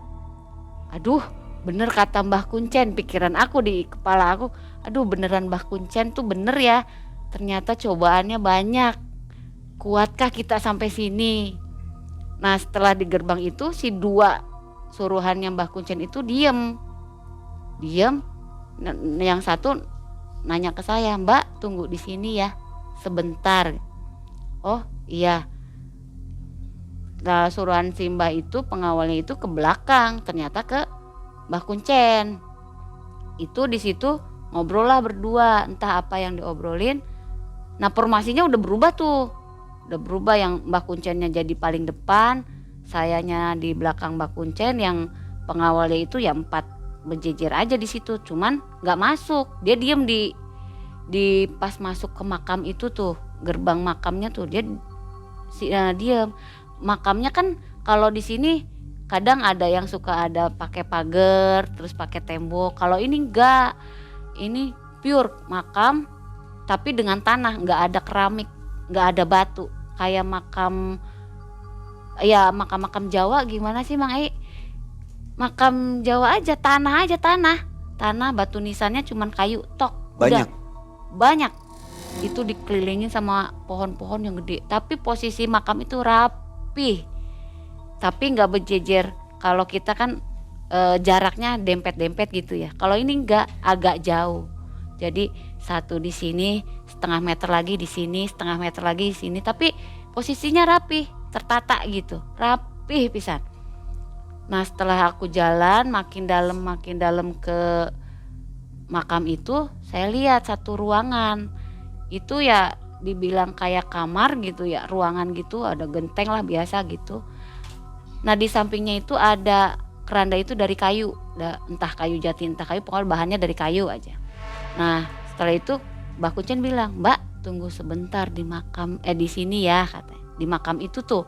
Aduh bener kata Mbah Kuncen, pikiran aku di kepala aku, aduh beneran Mbah Kuncen tuh bener ya, ternyata cobaannya banyak, kuatkah kita sampai sini. Nah setelah di gerbang itu si dua suruhannya Mbah Kuncen itu diem, yang satu nanya ke saya, Mbak tunggu di sini ya sebentar. Oh iya. Nah suruhan si Mbah itu, pengawalnya itu ke belakang, ternyata ke Mbah Kuncen. Itu di situ ngobrol lah berdua, entah apa yang diobrolin. Nah formasinya udah berubah tuh, udah berubah, yang Mbah Kuncennya jadi paling depan, sayanya di belakang Mbah Kuncen, yang pengawalnya itu ya 4 berjejer aja di situ, cuman nggak masuk, dia diem di pas masuk ke makam itu tuh, gerbang makamnya tuh dia diem. Makamnya kan kalau di sini kadang ada yang suka ada pakai pagar terus pakai tembok, kalau ini enggak, ini pure makam tapi dengan tanah, nggak ada keramik, nggak ada batu, kayak makam ya makam-makam Jawa gimana sih Mang Ei, makam Jawa aja tanah, batu nisannya cuman kayu tok, Banyak. udah banyak. Itu dikelilingin sama pohon-pohon yang gede, tapi posisi makam itu rapi, tapi nggak berjejer. Kalau kita kan jaraknya dempet-dempet gitu ya, kalau ini nggak, agak jauh. Jadi satu di sini, setengah meter lagi di sini, setengah meter lagi di sini, tapi posisinya rapi, tertata gitu, rapi pisan. Nah setelah aku jalan makin dalam ke makam itu, saya lihat satu ruangan itu ya dibilang kayak kamar gitu ya, ruangan gitu, ada genteng lah biasa gitu. Nah di sampingnya itu ada keranda itu dari kayu, entah kayu jati entah kayu, pokoknya bahannya dari kayu aja. Nah setelah itu Mbah Kuncen bilang, Mbak tunggu sebentar di makam di sini ya katanya, di makam itu tuh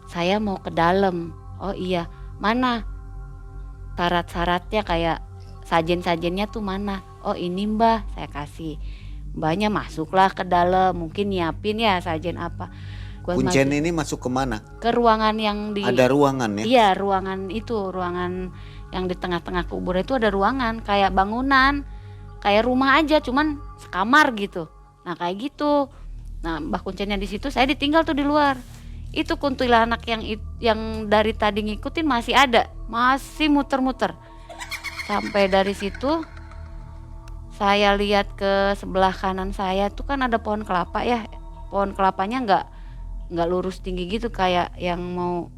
saya mau ke dalam. Oh iya, mana syarat-syaratnya, kayak sajen-sajennya tuh mana? Oh ini Mbah, saya kasih. Mbahnya masuklah ke dalam, mungkin nyiapin ya sajen apa. Kuncen ini masuk ke mana? Ke ruangan yang di, Ada ruangan ya? iya ruangan itu, ruangan yang di tengah-tengah kubur itu ada ruangan kayak bangunan, kayak rumah aja cuman sekamar gitu. Nah kayak gitu. Nah Mbah Kuncennya di situ, saya ditinggal tuh di luar. Itu kuntilanak yang dari tadi ngikutin masih ada, masih muter-muter. Sampai dari situ saya lihat ke sebelah kanan saya tuh kan ada pohon kelapa ya, pohon kelapanya nggak lurus tinggi gitu, kayak yang mau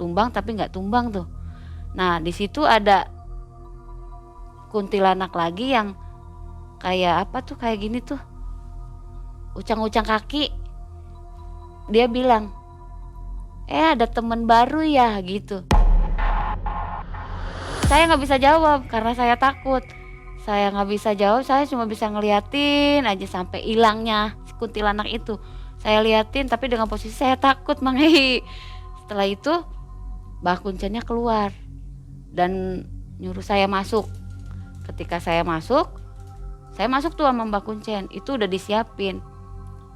tumbang tapi nggak tumbang tuh. Nah di situ ada kuntilanak lagi yang kayak apa tuh, kayak gini tuh, ucang-ucang kaki. Dia bilang, ada temen baru ya gitu. Saya nggak bisa jawab karena saya takut. Saya nggak bisa jawab, saya cuma bisa ngeliatin aja sampai hilangnya si kuntilanak itu. Saya liatin tapi dengan posisi saya takut Mang Ei. Setelah itu Mbah Kuncennya keluar dan nyuruh saya masuk. Ketika saya masuk tuh sama Mbah Kuncen, itu udah disiapin.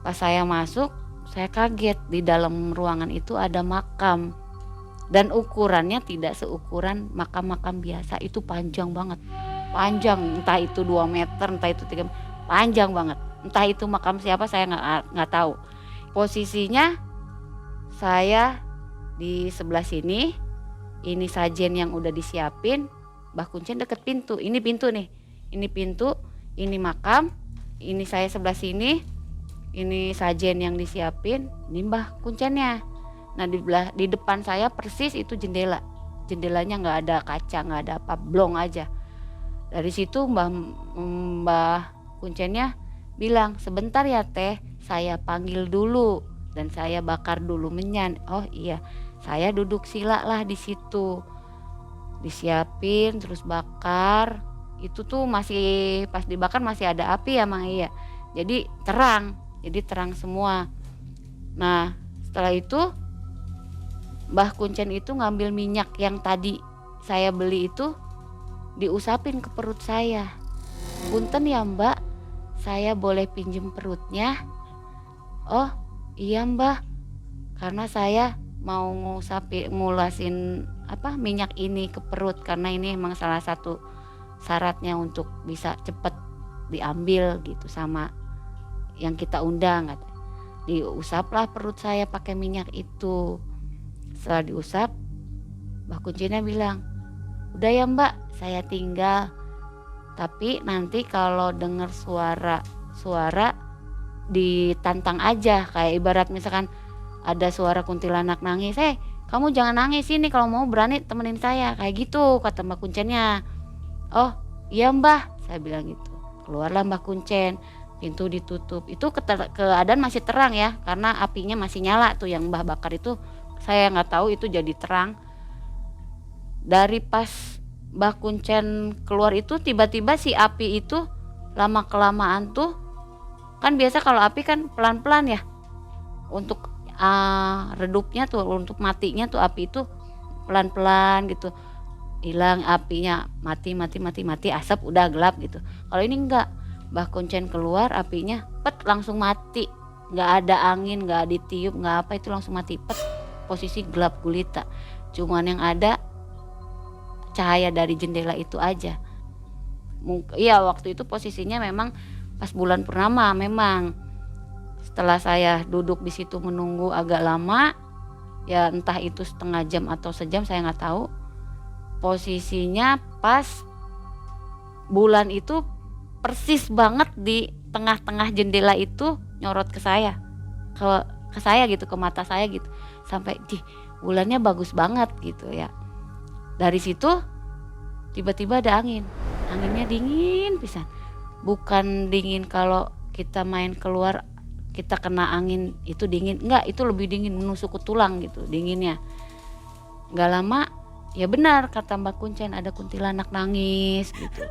Pas saya masuk, saya kaget, di dalam ruangan itu ada makam. Dan ukurannya tidak seukuran makam-makam biasa, itu panjang banget. Panjang, entah itu 2 meter, entah itu 3 meter, panjang banget. Entah itu makam siapa saya nggak tahu. Posisinya saya di sebelah sini, ini sajen yang udah disiapin, Mbah Kuncen deket pintu. Ini pintu nih, ini pintu, ini makam, ini saya sebelah sini, ini sajen yang disiapin, ini Mbah Kuncennya. Nah di depan saya persis itu jendela, jendelanya nggak ada kaca, nggak ada apa, blong aja. Dari situ Mbah Kuncennya bilang, sebentar ya teh, saya panggil dulu dan saya bakar dulu menyan. Oh iya, saya duduk sila lah di situ, disiapin terus bakar. Itu tuh masih pas dibakar masih ada api ya Mang Iya, jadi terang semua. Nah setelah itu Mbah Kuncen itu ngambil minyak yang tadi saya beli itu, diusapin ke perut saya. Punten ya Mbak, saya boleh pinjem perutnya? Oh iya Mbah, karena saya mau ngulasin minyak ini ke perut, karena ini emang salah satu syaratnya untuk bisa cepet diambil gitu sama yang kita undang. Diusaplah perut saya pakai minyak itu. Setelah diusap, Mbah Kuncinya bilang, udah ya Mbak, saya tinggal, tapi nanti kalau dengar suara ditantang aja, kayak ibarat misalkan ada suara kuntilanak nangis, kamu jangan nangis ini, kalau mau berani temenin saya, kayak gitu kata Mbah Kuncennya. Oh iya Mbah, saya bilang gitu. Keluarlah Mbah Kuncen, pintu ditutup. Itu keadaan masih terang ya, karena apinya masih nyala tuh yang Mbah bakar itu, saya nggak tahu itu jadi terang. Dari pas Mbah Kuncen keluar itu tiba-tiba si api itu lama kelamaan tuh, kan biasa kalau api kan pelan-pelan ya, untuk redupnya tuh, untuk matinya tuh api itu pelan-pelan gitu, hilang apinya, mati, asap udah gelap gitu. Kalau ini enggak, Mbah Kuncen keluar apinya langsung mati, nggak ada angin, nggak ditiup, nggak apa, itu langsung mati posisi gelap gulita, cuman yang ada cahaya dari jendela itu aja. Iya, waktu itu posisinya memang pas bulan purnama. Memang setelah saya duduk di situ menunggu agak lama, ya entah itu setengah jam atau sejam saya nggak tahu, posisinya pas bulan itu persis banget di tengah-tengah jendela itu nyorot ke saya gitu, ke mata saya gitu, sampai bulannya bagus banget gitu ya. Dari situ tiba-tiba ada anginnya dingin pisan, bukan dingin kalau kita main keluar kita kena angin itu dingin, enggak, itu lebih dingin, menusuk ke tulang gitu dinginnya. Nggak lama, ya benar kata Mbak Kuncen, ada kuntilanak nangis gitu.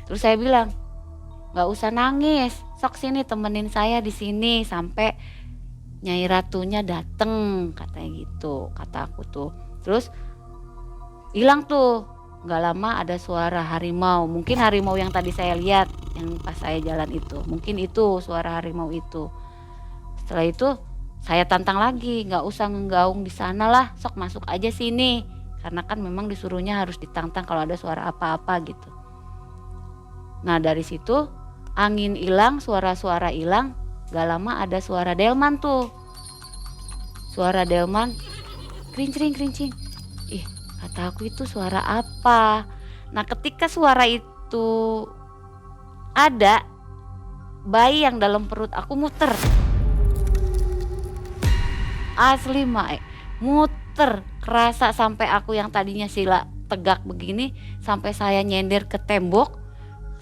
Terus saya bilang, nggak usah nangis, sok sini temenin saya di sini sampai Nyai Ratunya dateng, katanya gitu, kata aku tuh. Terus hilang tuh, nggak lama ada suara harimau, mungkin harimau yang tadi saya lihat yang pas saya jalan itu, mungkin itu suara harimau itu. Setelah itu saya tantang lagi, nggak usah ngegaung di sana lah, sok masuk aja sini, karena kan memang disuruhnya harus ditantang kalau ada suara apa-apa gitu. Nah dari situ angin hilang, suara-suara hilang, gak lama ada suara delman tuh, suara delman krincing, kata aku itu suara apa. Nah ketika suara itu ada, bayi yang dalam perut aku muter, asli Mae, muter, kerasa sampai aku yang tadinya sila tegak begini, sampai saya nyender ke tembok,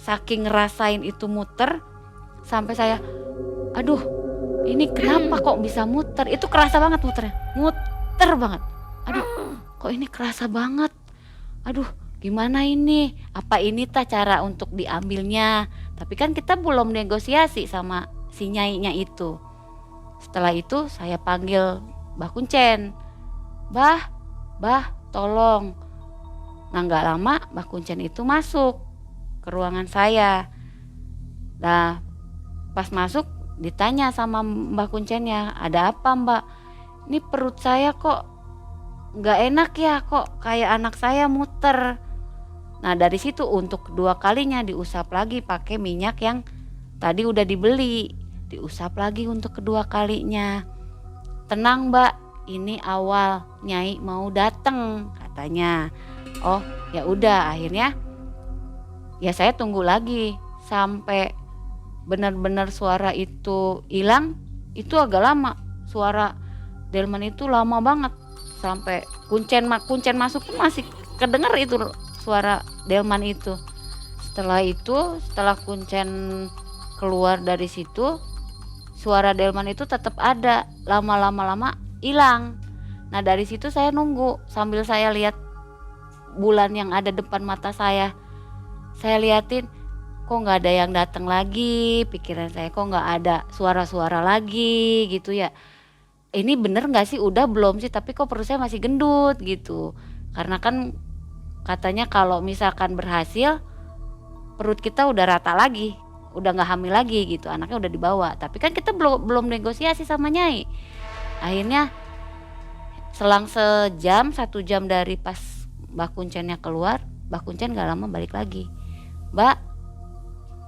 saking ngerasain itu muter, sampai saya, aduh ini kenapa kok bisa muter, itu kerasa banget muternya, muter banget, aduh kok ini kerasa banget, aduh gimana ini, apa ini cara untuk diambilnya. Tapi kan kita belum negosiasi sama si nyainya itu. Setelah itu saya panggil Mbah Kuncen, Bah tolong. Nah gak lama Mbah Kuncen itu masuk ke ruangan saya. Nah pas masuk ditanya sama Mbah Kuncennya, ada apa Mbak? Ini perut saya kok gak enak ya, kok kayak anak saya muter. Nah dari situ untuk kedua kalinya diusap lagi pakai minyak yang tadi udah dibeli, diusap lagi untuk kedua kalinya. Tenang Mbak, ini awal Nyai mau dateng katanya. Oh ya udah, akhirnya ya saya tunggu lagi sampai benar-benar suara itu hilang. Itu agak lama, suara delman itu lama banget, sampai kuncen masuk pun masih kedenger itu suara delman itu. Setelah kuncen keluar dari situ, suara delman itu tetap ada, lama hilang. Nah dari situ saya nunggu sambil saya lihat bulan yang ada depan mata saya liatin, kok nggak ada yang datang lagi, pikiran saya kok nggak ada suara-suara lagi gitu ya. Ini bener nggak sih, udah belum sih, tapi kok perut saya masih gendut gitu, karena kan katanya kalau misalkan berhasil perut kita udah rata lagi, udah nggak hamil lagi gitu, anaknya udah dibawa. Tapi kan kita belum negosiasi sama Nyai. Akhirnya selang 1 jam dari pas Mbah Kuncennya keluar, Mbah Kuncen gak lama balik lagi. Mbak,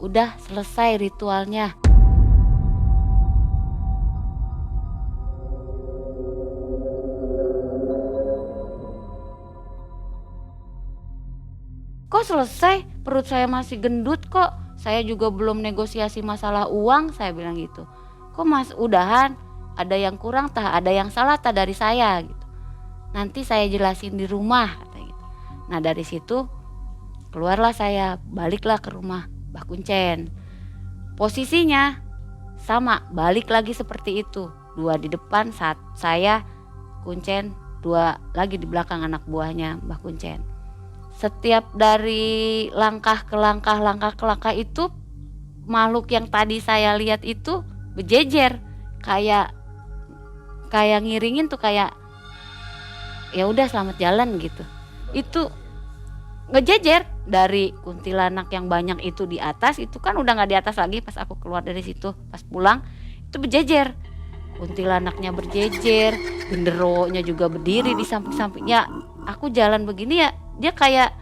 udah selesai ritualnya. Kok selesai? Perut saya masih gendut kok. Saya juga belum negosiasi masalah uang, saya bilang gitu. Kok mas udahan? Ada yang kurang tah, ada yang salah tah dari saya gitu. Nanti saya jelasin di rumah, kata gitu. Nah dari situ keluarlah saya, baliklah ke rumah Mbah Kuncen. Posisinya sama, balik lagi seperti itu. 2 di depan saat saya, Kuncen, 2 lagi di belakang anak buahnya Mbah Kuncen. Setiap dari langkah ke langkah itu makhluk yang tadi saya lihat itu berjejer kayak ngiringin tuh, kayak ya udah selamat jalan gitu. Itu ngejejer dari kuntilanak yang banyak itu di atas, itu kan udah nggak di atas lagi pas aku keluar dari situ, pas pulang itu berjejer. Kuntilanaknya berjejer, genderuwonya juga berdiri di samping-sampingnya. Aku jalan begini ya, dia kayak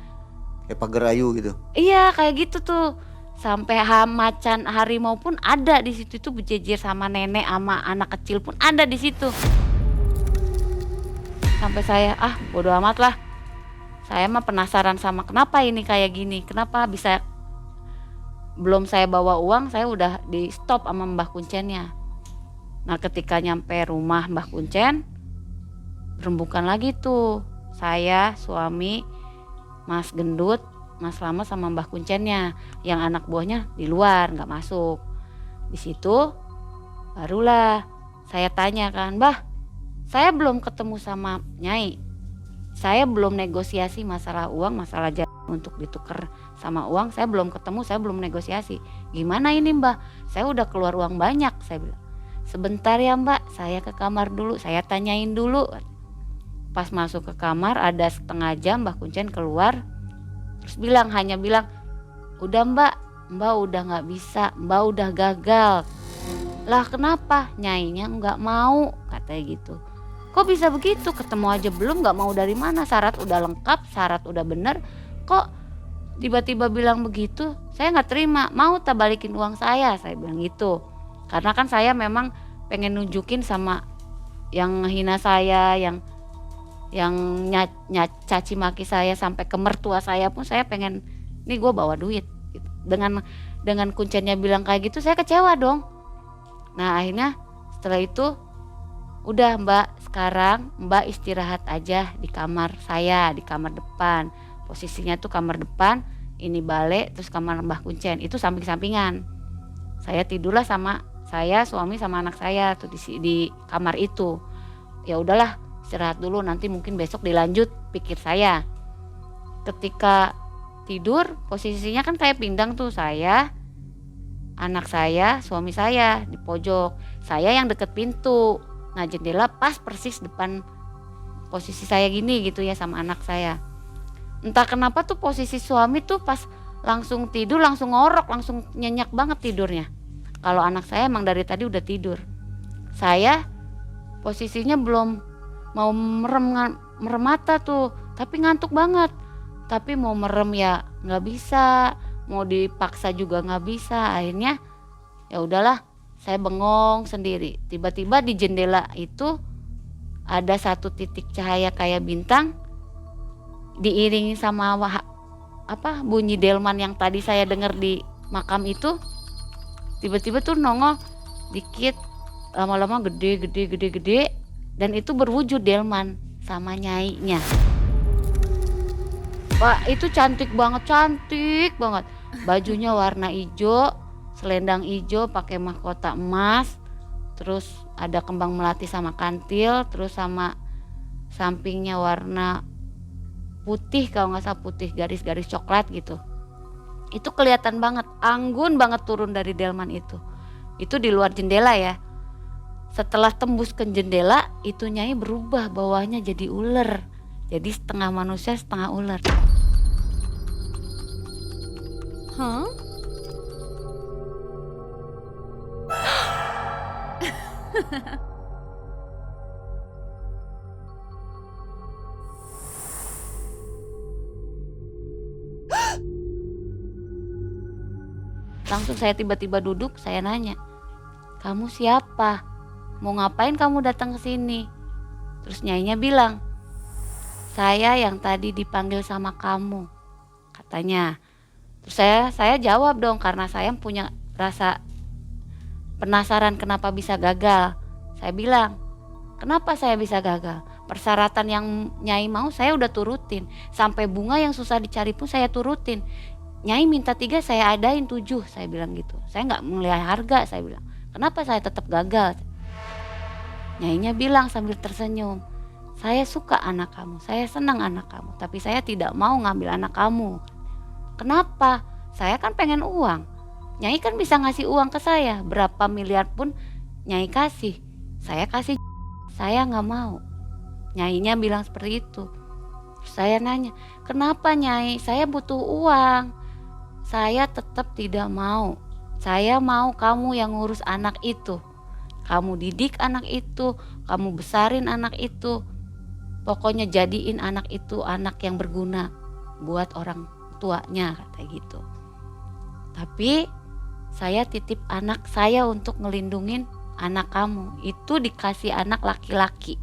pagar ayu gitu. iya kayak gitu tuh. Sampai macan harimau pun ada di situ, itu berjejer sama nenek sama anak kecil pun ada di situ. Sampai saya bodo amat lah. Saya mah penasaran sama kenapa ini kayak gini, kenapa bisa, belum saya bawa uang saya udah di stop sama Mbah Kuncennya. Nah ketika nyampe rumah Mbah Kuncen, rembukan lagi tuh saya, suami, Mas Gendut, Mas Lama sama Mbah Kuncennya, yang anak buahnya di luar nggak masuk. Di situ barulah saya tanya kan, Mbah, saya belum ketemu sama Nyai, saya belum negosiasi masalah uang, masalah jalan untuk ditukar sama uang, saya belum ketemu, saya belum negosiasi. Gimana ini Mbah? Saya udah keluar uang banyak, saya bilang. Sebentar ya Mbak, saya ke kamar dulu, saya tanyain dulu. Pas masuk ke kamar ada setengah jam Mbah Kuncen keluar, terus hanya bilang, udah Mbak udah gak bisa, Mbak udah gagal. Lah kenapa? Nyainya gak mau, katanya gitu. Kok bisa begitu? Ketemu aja belum, gak mau dari mana? Syarat udah lengkap, syarat udah bener, kok tiba-tiba bilang begitu? Saya gak terima, mau tak balikin uang saya bilang gitu. Karena kan saya memang pengen nunjukin sama yang hina saya, yang caci maki saya sampai ke mertua saya pun saya pengen, nih gue bawa duit gitu. Dengan Kuncennya bilang kayak gitu saya kecewa dong. Nah akhirnya setelah itu udah Mbak, sekarang Mbak istirahat aja di kamar saya, di kamar depan. Posisinya tuh kamar depan, ini balik, terus kamar Mbah Kuncen itu samping-sampingan. Saya tidurlah sama saya, suami sama anak saya tuh di kamar itu. Ya udahlah, istirahat dulu, nanti mungkin besok dilanjut, pikir saya. Ketika tidur posisinya kan kayak pinggang tuh, saya, anak saya, suami saya di pojok, saya yang deket pintu. Nah jendela pas persis depan posisi saya gini gitu ya sama anak saya. Entah kenapa tuh posisi suami tuh pas langsung tidur langsung ngorok, langsung nyenyak banget tidurnya. Kalau anak saya emang dari tadi udah tidur. Saya posisinya belum mau merem mata tuh, tapi ngantuk banget. Tapi mau merem ya nggak bisa, mau dipaksa juga nggak bisa. Akhirnya ya udahlah, saya bengong sendiri. Tiba-tiba di jendela itu ada satu titik cahaya kayak bintang, diiringi sama bunyi delman yang tadi saya dengar di makam itu. Tiba-tiba tuh nongol dikit, lama-lama gede, dan itu berwujud delman sama nyainya. Pak itu cantik banget. Bajunya warna hijau, selendang hijau pakai mahkota emas, terus ada kembang melati sama kantil, terus sama sampingnya warna putih, kalau nggak salah putih garis-garis coklat gitu. Itu kelihatan banget, anggun banget turun dari delman itu. Itu di luar jendela ya. Setelah tembus ke jendela, itu Nyai berubah, bawahnya jadi ular. Jadi setengah manusia setengah ular. Hah? Langsung saya tiba-tiba duduk, saya nanya, "Kamu siapa? Mau ngapain kamu datang ke sini?" Terus nyainya bilang, "Saya yang tadi dipanggil sama kamu," katanya. Terus saya jawab dong, karena saya punya rasa penasaran kenapa bisa gagal. Saya bilang, "Kenapa saya bisa gagal? Persyaratan yang Nyai mau saya udah turutin. Sampai bunga yang susah dicari pun saya turutin. Nyai minta 3, saya adain 7," saya bilang gitu. Saya nggak melihat harga, saya bilang. "Kenapa saya tetap gagal?" Nyainya bilang sambil tersenyum, "Saya suka anak kamu, saya senang anak kamu, tapi saya tidak mau ngambil anak kamu." "Kenapa? Saya kan pengen uang. Nyai kan bisa ngasih uang ke saya, berapa miliar pun Nyai kasih. Saya kasih, saya nggak mau." Nyainya bilang seperti itu. Terus saya nanya, "Kenapa Nyai? Saya butuh uang." "Saya tetap tidak mau. Saya mau kamu yang ngurus anak itu. Kamu didik anak itu, kamu besarin anak itu. Pokoknya jadiin anak itu anak yang berguna buat orang tuanya," kata gitu. "Tapi saya titip anak saya untuk ngelindungin anak kamu. Itu dikasih anak laki-laki.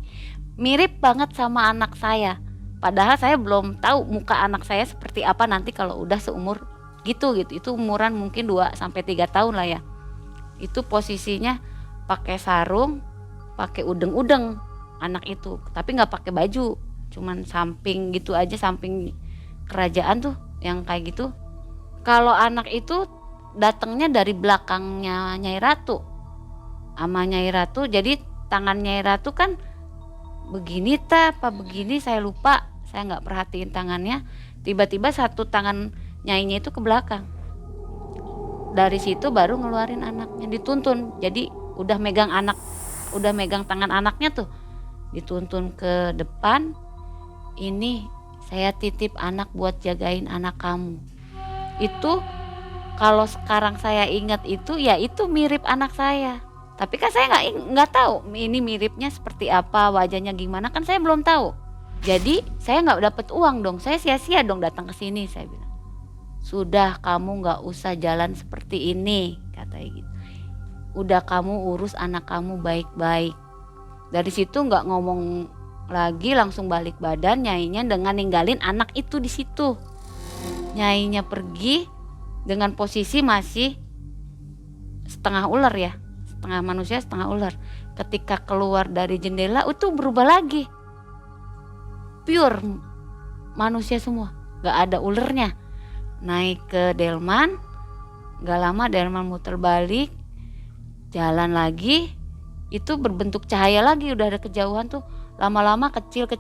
Mirip banget sama anak saya. Padahal saya belum tahu muka anak saya seperti apa nanti kalau udah seumur gitu. Itu umuran mungkin 2-3 tahun lah ya. Itu posisinya pakai sarung, pakai udeng-udeng anak itu, tapi nggak pakai baju, cuman samping gitu aja, samping kerajaan tuh yang kayak gitu. Kalau anak itu datangnya dari belakangnya Nyai Ratu, sama Nyai Ratu. Jadi tangan Nyai Ratu kan begini apa begini, saya lupa, saya nggak perhatiin tangannya. Tiba-tiba satu tangan Nyainya itu ke belakang. Dari situ baru ngeluarin anaknya, dituntun. Jadi udah megang tangan anaknya tuh, dituntun ke depan. "Ini saya titip anak buat jagain anak kamu." Itu kalau sekarang saya ingat itu, ya itu mirip anak saya. Tapi kan saya nggak tahu ini miripnya seperti apa, wajahnya gimana, kan saya belum tahu. Jadi saya nggak dapet uang dong, saya sia-sia dong datang ke sini, saya bilang. "Sudah, kamu nggak usah jalan seperti ini," katanya gitu. "Udah, kamu urus anak kamu baik-baik." Dari situ nggak ngomong lagi, langsung balik badan. Nyainya dengan ninggalin anak itu di situ. Nyainya pergi dengan posisi masih setengah ular ya, setengah manusia setengah ular. Ketika keluar dari jendela itu berubah lagi, pure manusia semua, nggak ada ulernya. Naik ke delman, nggak lama delman muter balik, jalan lagi, itu berbentuk cahaya lagi, udah ada kejauhan tuh. Lama-lama kecil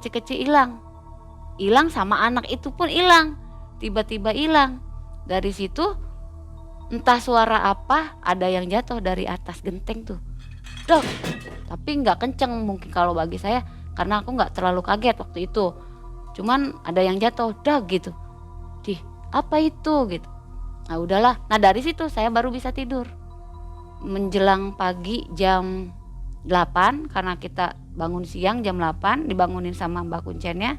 hilang sama anak itu pun hilang, tiba-tiba hilang. Dari situ entah suara apa, ada yang jatuh dari atas genteng tuh, dok. Tapi nggak kenceng mungkin kalau bagi saya, karena aku nggak terlalu kaget waktu itu. Cuman ada yang jatuh, dok gitu. Apa itu gitu. Nah udahlah. Nah dari situ saya baru bisa tidur. Menjelang pagi jam 8, karena kita bangun siang jam 8, dibangunin sama Mbak Kuncennya,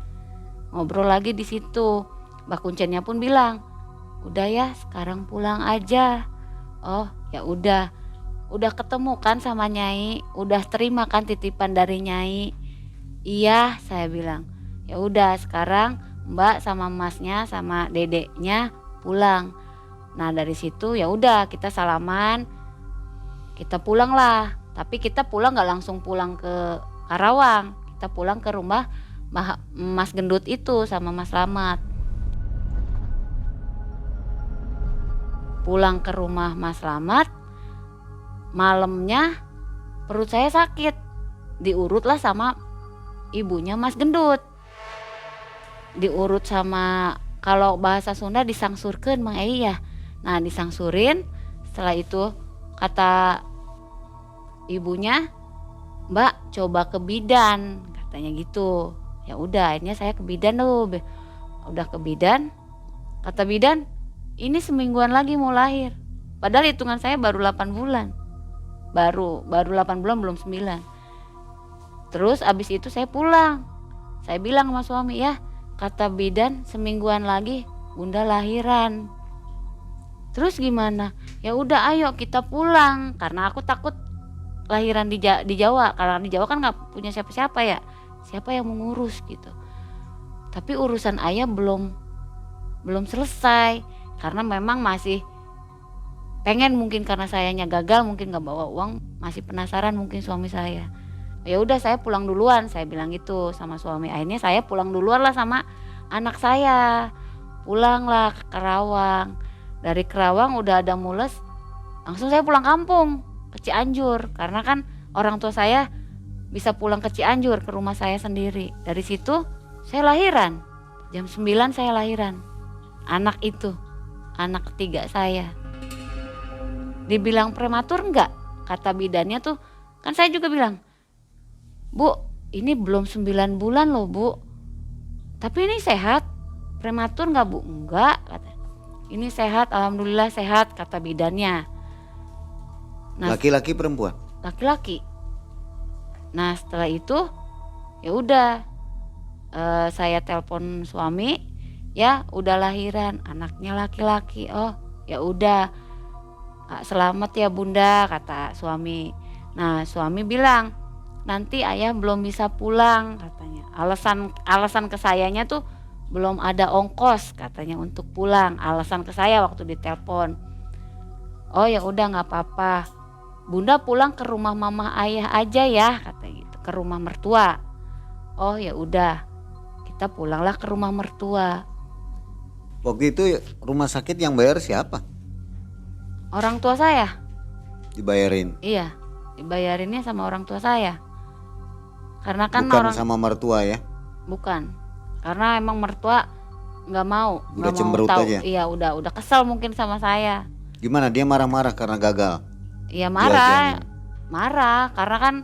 ngobrol lagi di situ. Mbak Kuncennya pun bilang, "Udah ya, sekarang pulang aja." "Oh ya udah ketemu kan sama Nyai, udah terima kan titipan dari Nyai?" "Iya," saya bilang. "Ya udah, sekarang Mbak sama Masnya sama Dedeknya pulang." Nah dari situ ya udah kita salaman, kita pulang lah. Tapi kita pulang nggak langsung pulang ke Karawang, kita pulang ke rumah Mas Gendut itu sama Mas Slamet. Pulang ke rumah Mas Slamet, malamnya perut saya sakit, diurut lah sama ibunya Mas Gendut. Diurut sama, kalau bahasa Sunda disangsurkeun Mang Ei ya. Nah disangsurin, setelah itu kata ibunya, "Mbak coba ke bidan," katanya gitu. Ya udah akhirnya saya ke bidan tuh. Udah ke bidan, kata bidan, "Ini semingguan lagi mau lahir." Padahal hitungan saya baru 8 bulan. Baru 8 bulan, belum 9. Terus abis itu saya pulang. Saya bilang sama suami, "Ya, kata bidan semingguan lagi Bunda lahiran." Terus gimana? Ya udah ayo kita pulang, karena aku takut lahiran di Jawa. Karena di Jawa kan nggak punya siapa-siapa ya. Siapa yang mengurus gitu. Tapi urusan ayah belum selesai karena memang masih pengen, mungkin karena sayanya gagal, mungkin nggak bawa uang, masih penasaran mungkin suami saya. Ya udah saya pulang duluan, saya bilang gitu sama suami. Akhirnya saya pulang duluan lah sama anak saya. Pulanglah ke Karawang. Dari Kerawang udah ada mules, langsung saya pulang kampung ke Cianjur, karena kan orang tua saya bisa pulang ke Cianjur ke rumah saya sendiri. Dari situ saya lahiran, jam 9 saya lahiran. Anak itu, anak ketiga saya. Dibilang prematur enggak? Kata bidannya tuh, kan saya juga bilang, Bu, ini belum 9 bulan loh Bu, tapi ini sehat. Prematur enggak Bu? Enggak, kata. Ini sehat, alhamdulillah sehat, kata bidannya. Nah, Laki-laki perempuan? laki-laki. Nah setelah itu ya udah, saya telepon suami, ya udah lahiran anaknya laki-laki. Oh ya udah, selamat ya Bunda, kata suami. Nah suami bilang nanti ayah belum bisa pulang katanya. Alasan ke sayanya tuh belum ada ongkos katanya untuk pulang. Alasan ke saya waktu ditelepon. Oh ya udah nggak apa-apa, Bunda pulang ke rumah mama ayah aja ya, katanya gitu, ke rumah mertua. Oh ya udah, kita pulanglah ke rumah mertua. Waktu itu rumah sakit yang bayar siapa? Orang tua saya, Dibayarin? iya, dibayarinnya sama orang tua saya. Karena kan Bukan sama mertua ya? bukan. Karena emang mertua nggak mau, Udah nggak mau cemberut tahu. aja? Iya udah kesel mungkin sama saya. Gimana, dia marah-marah karena gagal? Iya Diajarin. marah karena kan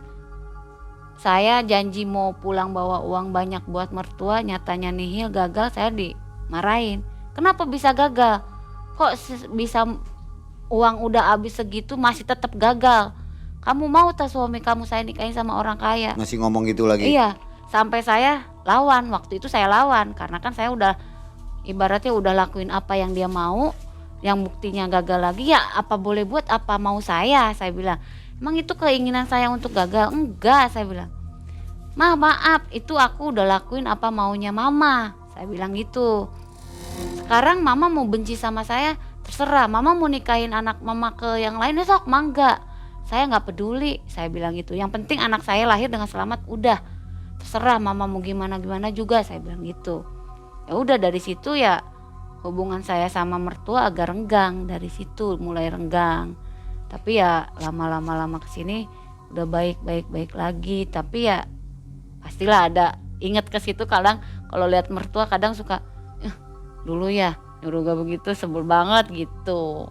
saya janji mau pulang bawa uang banyak buat mertua, nyatanya nihil, gagal, saya dimarahin. Kenapa bisa gagal? Kok bisa uang udah habis segitu masih tetap gagal? Kamu mau tak suami kamu saya nikahin sama orang kaya? Masih ngomong gitu lagi? Iya, sampai saya lawan. Waktu itu saya lawan karena kan saya udah ibaratnya udah lakuin apa yang dia mau, yang buktinya gagal lagi. Ya apa boleh buat, apa mau saya bilang. Emang itu keinginan saya untuk gagal? Enggak, saya bilang. Maaf, itu aku udah lakuin apa maunya mama, saya bilang gitu. Sekarang mama mau benci sama saya, terserah. Mama mau nikahin anak mama ke yang lain, sok mangga. Saya nggak peduli, saya bilang gitu. Yang penting anak saya lahir dengan selamat, udah. Terserah mama mau gimana juga, saya bilang gitu. Ya udah, dari situ ya hubungan saya sama mertua agak renggang. Dari situ mulai renggang. Tapi ya lama kesini udah baik lagi. Tapi ya pastilah ada inget ke situ. Kadang kalau lihat mertua kadang suka dulu ya nyuruh gak begitu, sebel banget gitu.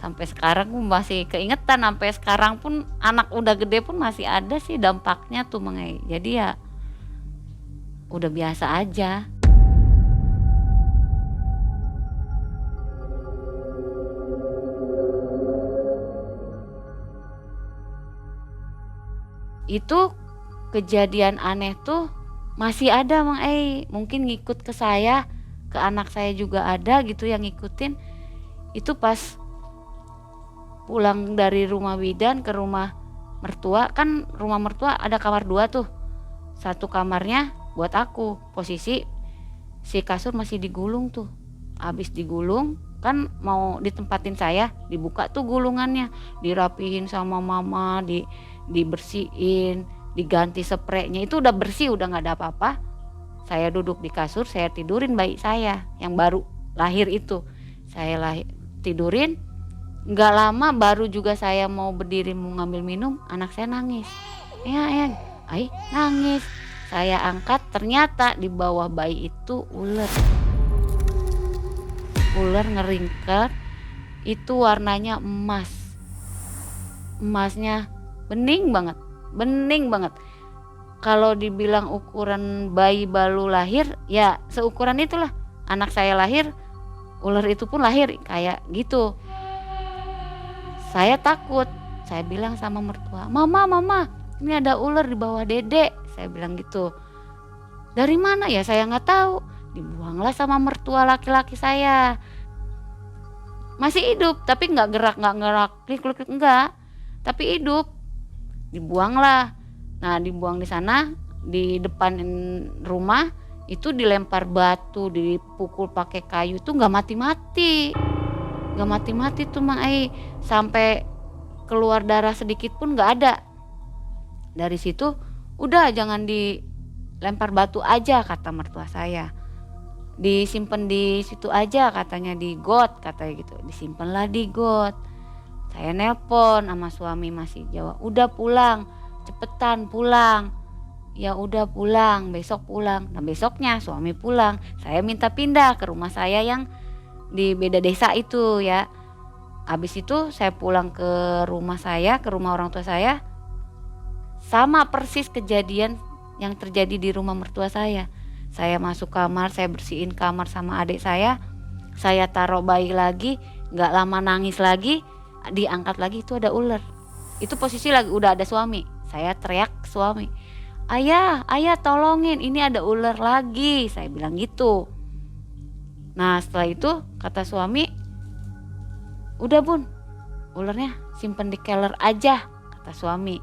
Sampai sekarang masih keingetan, sampai sekarang pun anak udah gede pun masih ada sih dampaknya tuh Mengai. Jadi ya udah biasa aja. Itu kejadian aneh tuh masih ada Mengai. Mungkin ngikut ke saya, ke anak saya juga ada gitu yang ngikutin. Itu pas pulang dari rumah bidan ke rumah mertua, kan rumah mertua ada kamar 2 tuh. Satu kamarnya buat aku, posisi si kasur masih digulung tuh. Habis digulung kan mau ditempatin saya, dibuka tuh gulungannya, dirapihin sama mama, dibersihin, diganti spraynya. Itu udah bersih, udah nggak ada apa-apa. Saya duduk di kasur, saya tidurin bayi saya yang baru lahir itu. Saya tidurin, nggak lama baru juga saya mau berdiri mau ngambil minum, anak saya nangis. Nangis. Saya angkat, ternyata di bawah bayi itu ular. Ular ngeringket, itu warnanya emas. Emasnya bening banget. Kalau dibilang ukuran bayi baru lahir, ya seukuran itulah. Anak saya lahir, ular itu pun lahir kayak gitu. Saya takut, saya bilang sama mertua, Mama, ini ada ular di bawah Dede, saya bilang gitu. Dari mana ya, saya nggak tahu. Dibuanglah sama mertua laki-laki saya. Masih hidup tapi nggak gerak, klik enggak, tapi hidup. Dibuanglah. Nah dibuang di sana, di depan rumah itu dilempar batu, dipukul pakai kayu, itu nggak mati-mati tuh Mang Ai, sampai keluar darah sedikit pun nggak ada. Dari situ udah jangan dilempar batu aja kata mertua saya, disimpan di situ aja katanya, di got katanya gitu. Disimpanlah di got. Saya nelpon sama suami masih Jawa, udah pulang, cepetan pulang. Ya udah pulang, besok pulang. Nah besoknya suami pulang, saya minta pindah ke rumah saya yang di beda desa itu ya. Habis itu saya pulang ke rumah saya, ke rumah orang tua saya. Sama persis kejadian yang terjadi di rumah mertua saya. Saya masuk kamar, saya bersihin kamar sama adik saya taruh bayi lagi, gak lama nangis lagi, diangkat lagi itu ada ular. Itu posisi lagi udah ada suami. Saya teriak ke suami, ayah tolongin, ini ada ular lagi, saya bilang gitu. Nah setelah itu kata suami, udah bun, ularnya simpen di keler aja kata suami.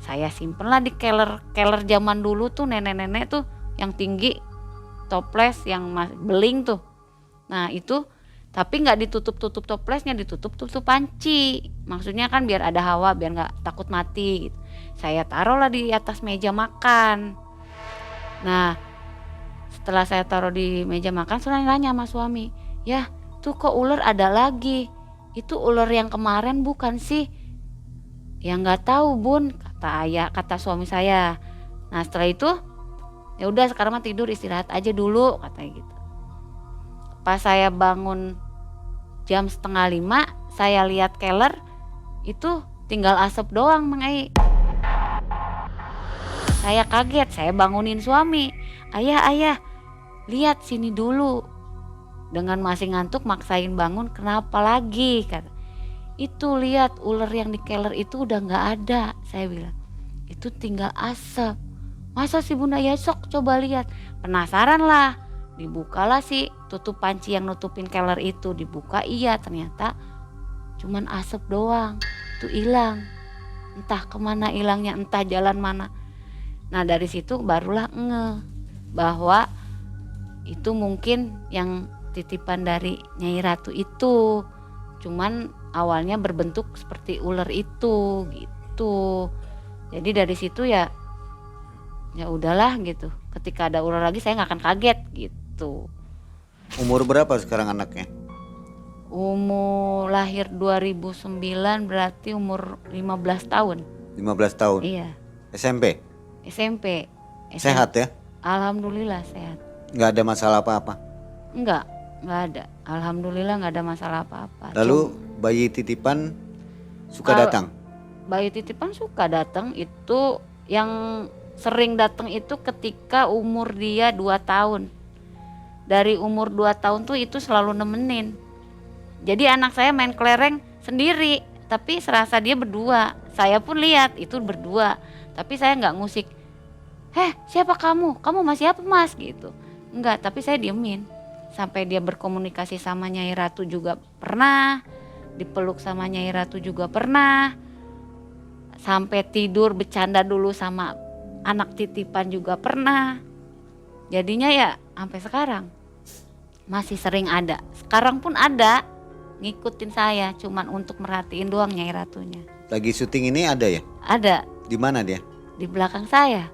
Saya simpenlah di keler zaman dulu tuh, nenek-nenek tuh yang tinggi, toples yang beling tuh. Nah itu tapi nggak ditutup toplesnya, ditutup panci. Maksudnya kan biar ada hawa, biar nggak takut mati gitu. Saya taruhlah di atas meja makan. Nah setelah saya taruh di meja makan, saya nanya sama suami, ya tuh kok ular ada lagi, itu ular yang kemarin bukan sih? Ya nggak tahu bun, kata suami saya. Nah setelah itu ya udah sekarang mah tidur istirahat aja dulu katanya gitu. Pas saya bangun jam 4:30, saya lihat keler itu tinggal asap doang Mang Ai. Saya kaget, saya bangunin suami, ayah lihat sini dulu. Dengan masih ngantuk maksain bangun, kenapa lagi kata. Itu lihat ular yang di keler itu udah nggak ada, saya bilang. Itu tinggal asap. Masa sih bunda, ya sok coba lihat. Penasaran lah, dibukalah sih tutup panci yang nutupin keler itu, dibuka, iya ternyata cuman asap doang. Itu hilang, entah kemana hilangnya, entah jalan mana. Nah dari situ barulah ngeh bahwa itu mungkin yang titipan dari Nyai Ratu itu, cuman awalnya berbentuk seperti ular itu gitu. Jadi dari situ ya udahlah gitu, ketika ada ular lagi saya nggak akan kaget gitu. Umur berapa sekarang anaknya? Umur lahir 2009, berarti umur 15 tahun. 15 tahun. Iya. SMP? SMP. Sehat ya? Alhamdulillah sehat. Nggak ada masalah apa-apa? Nggak ada. Alhamdulillah nggak ada masalah apa-apa. Lalu bayi titipan suka datang? Bayi titipan suka datang, itu yang sering datang itu ketika umur dia 2 tahun. Dari umur 2 tahun tuh itu selalu nemenin. Jadi anak saya main kelereng sendiri, tapi serasa dia berdua. Saya pun lihat itu berdua, tapi saya nggak ngusik. Siapa kamu? Kamu masih apa mas? Gitu. Enggak, tapi saya diemin. Sampai dia berkomunikasi sama Nyai Ratu juga pernah. Dipeluk sama Nyai Ratu juga pernah. Sampai tidur bercanda dulu sama anak titipan juga pernah. Jadinya ya sampai sekarang masih sering ada. Sekarang pun ada, ngikutin saya, cuman untuk merhatiin doang Nyai Ratunya. Lagi syuting ini ada ya? Ada. Di mana dia? Di belakang saya.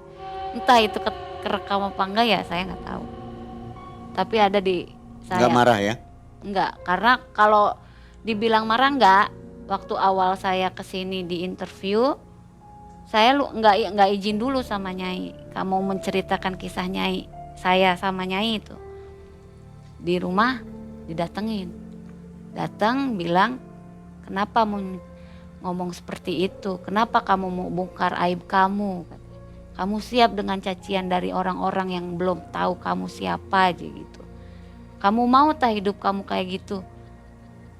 Entah itu kerekam apa enggak ya, saya nggak tahu. Tapi ada di saya. Nggak marah ya? Enggak, karena kalau dibilang marah enggak. Waktu awal saya kesini di interview, saya nggak izin dulu sama Nyai. Kamu menceritakan kisah Nyai, saya sama Nyai itu. Di rumah didatengin. Datang bilang, kenapa mau ngomong seperti itu? Kenapa kamu mau bongkar aib kamu? Kamu siap dengan cacian dari orang-orang yang belum tahu kamu siapa aja gitu. Kamu mau tak hidup kamu kayak gitu?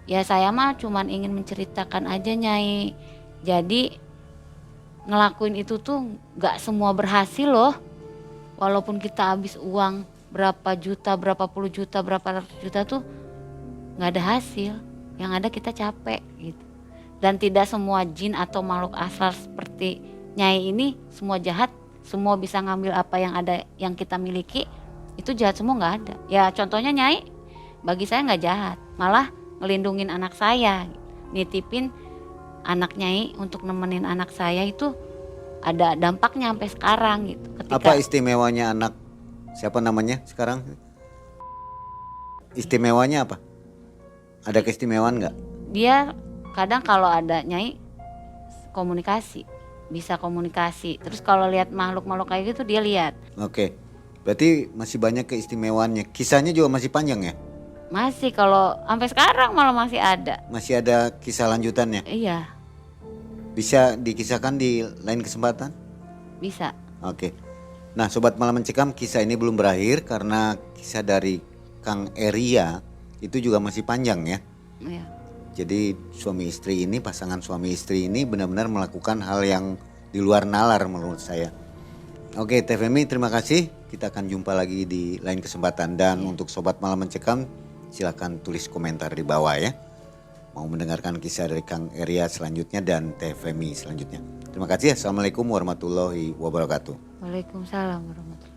Ya saya mah cuman ingin menceritakan aja Nyai. Jadi ngelakuin itu tuh gak semua berhasil loh. Walaupun kita habis uang berapa juta, berapa puluh juta, berapa ratus juta tuh gak ada hasil. yang ada kita capek gitu. Dan tidak semua jin atau makhluk asal seperti Nyai ini semua jahat, semua bisa ngambil apa yang ada yang kita miliki, itu jahat semua nggak ada. Ya contohnya Nyai bagi saya nggak jahat, malah ngelindungin anak saya, nitipin anak Nyai untuk nemenin anak saya, itu ada dampaknya sampai sekarang gitu. Apa istimewanya anak siapa namanya sekarang? Istimewanya apa? Ada keistimewaan nggak? Dia kadang kalau ada Nyai komunikasi, bisa komunikasi. Terus kalau lihat makhluk-makhluk kayak gitu dia lihat. Oke, berarti masih banyak keistimewaannya. Kisahnya juga masih panjang ya? Masih, kalau sampai sekarang malah masih ada. Masih ada kisah lanjutannya? Iya, Bisa dikisahkan di lain kesempatan? bisa. Oke. Nah, Sobat Malam Mencekam, kisah ini belum berakhir karena kisah dari Kang Eria itu juga masih panjang ya. Iya. Jadi suami istri ini, pasangan suami istri ini benar-benar melakukan hal yang di luar nalar menurut saya. Oke, TVMI terima kasih. Kita akan jumpa lagi di lain kesempatan. Dan untuk Sobat Malam Mencekam, silakan tulis komentar di bawah ya. Mau mendengarkan kisah dari Kang Eria selanjutnya dan TVMI selanjutnya. Terima kasih. Assalamualaikum warahmatullahi wabarakatuh. Waalaikumsalam warahmatullahi wabarakatuh.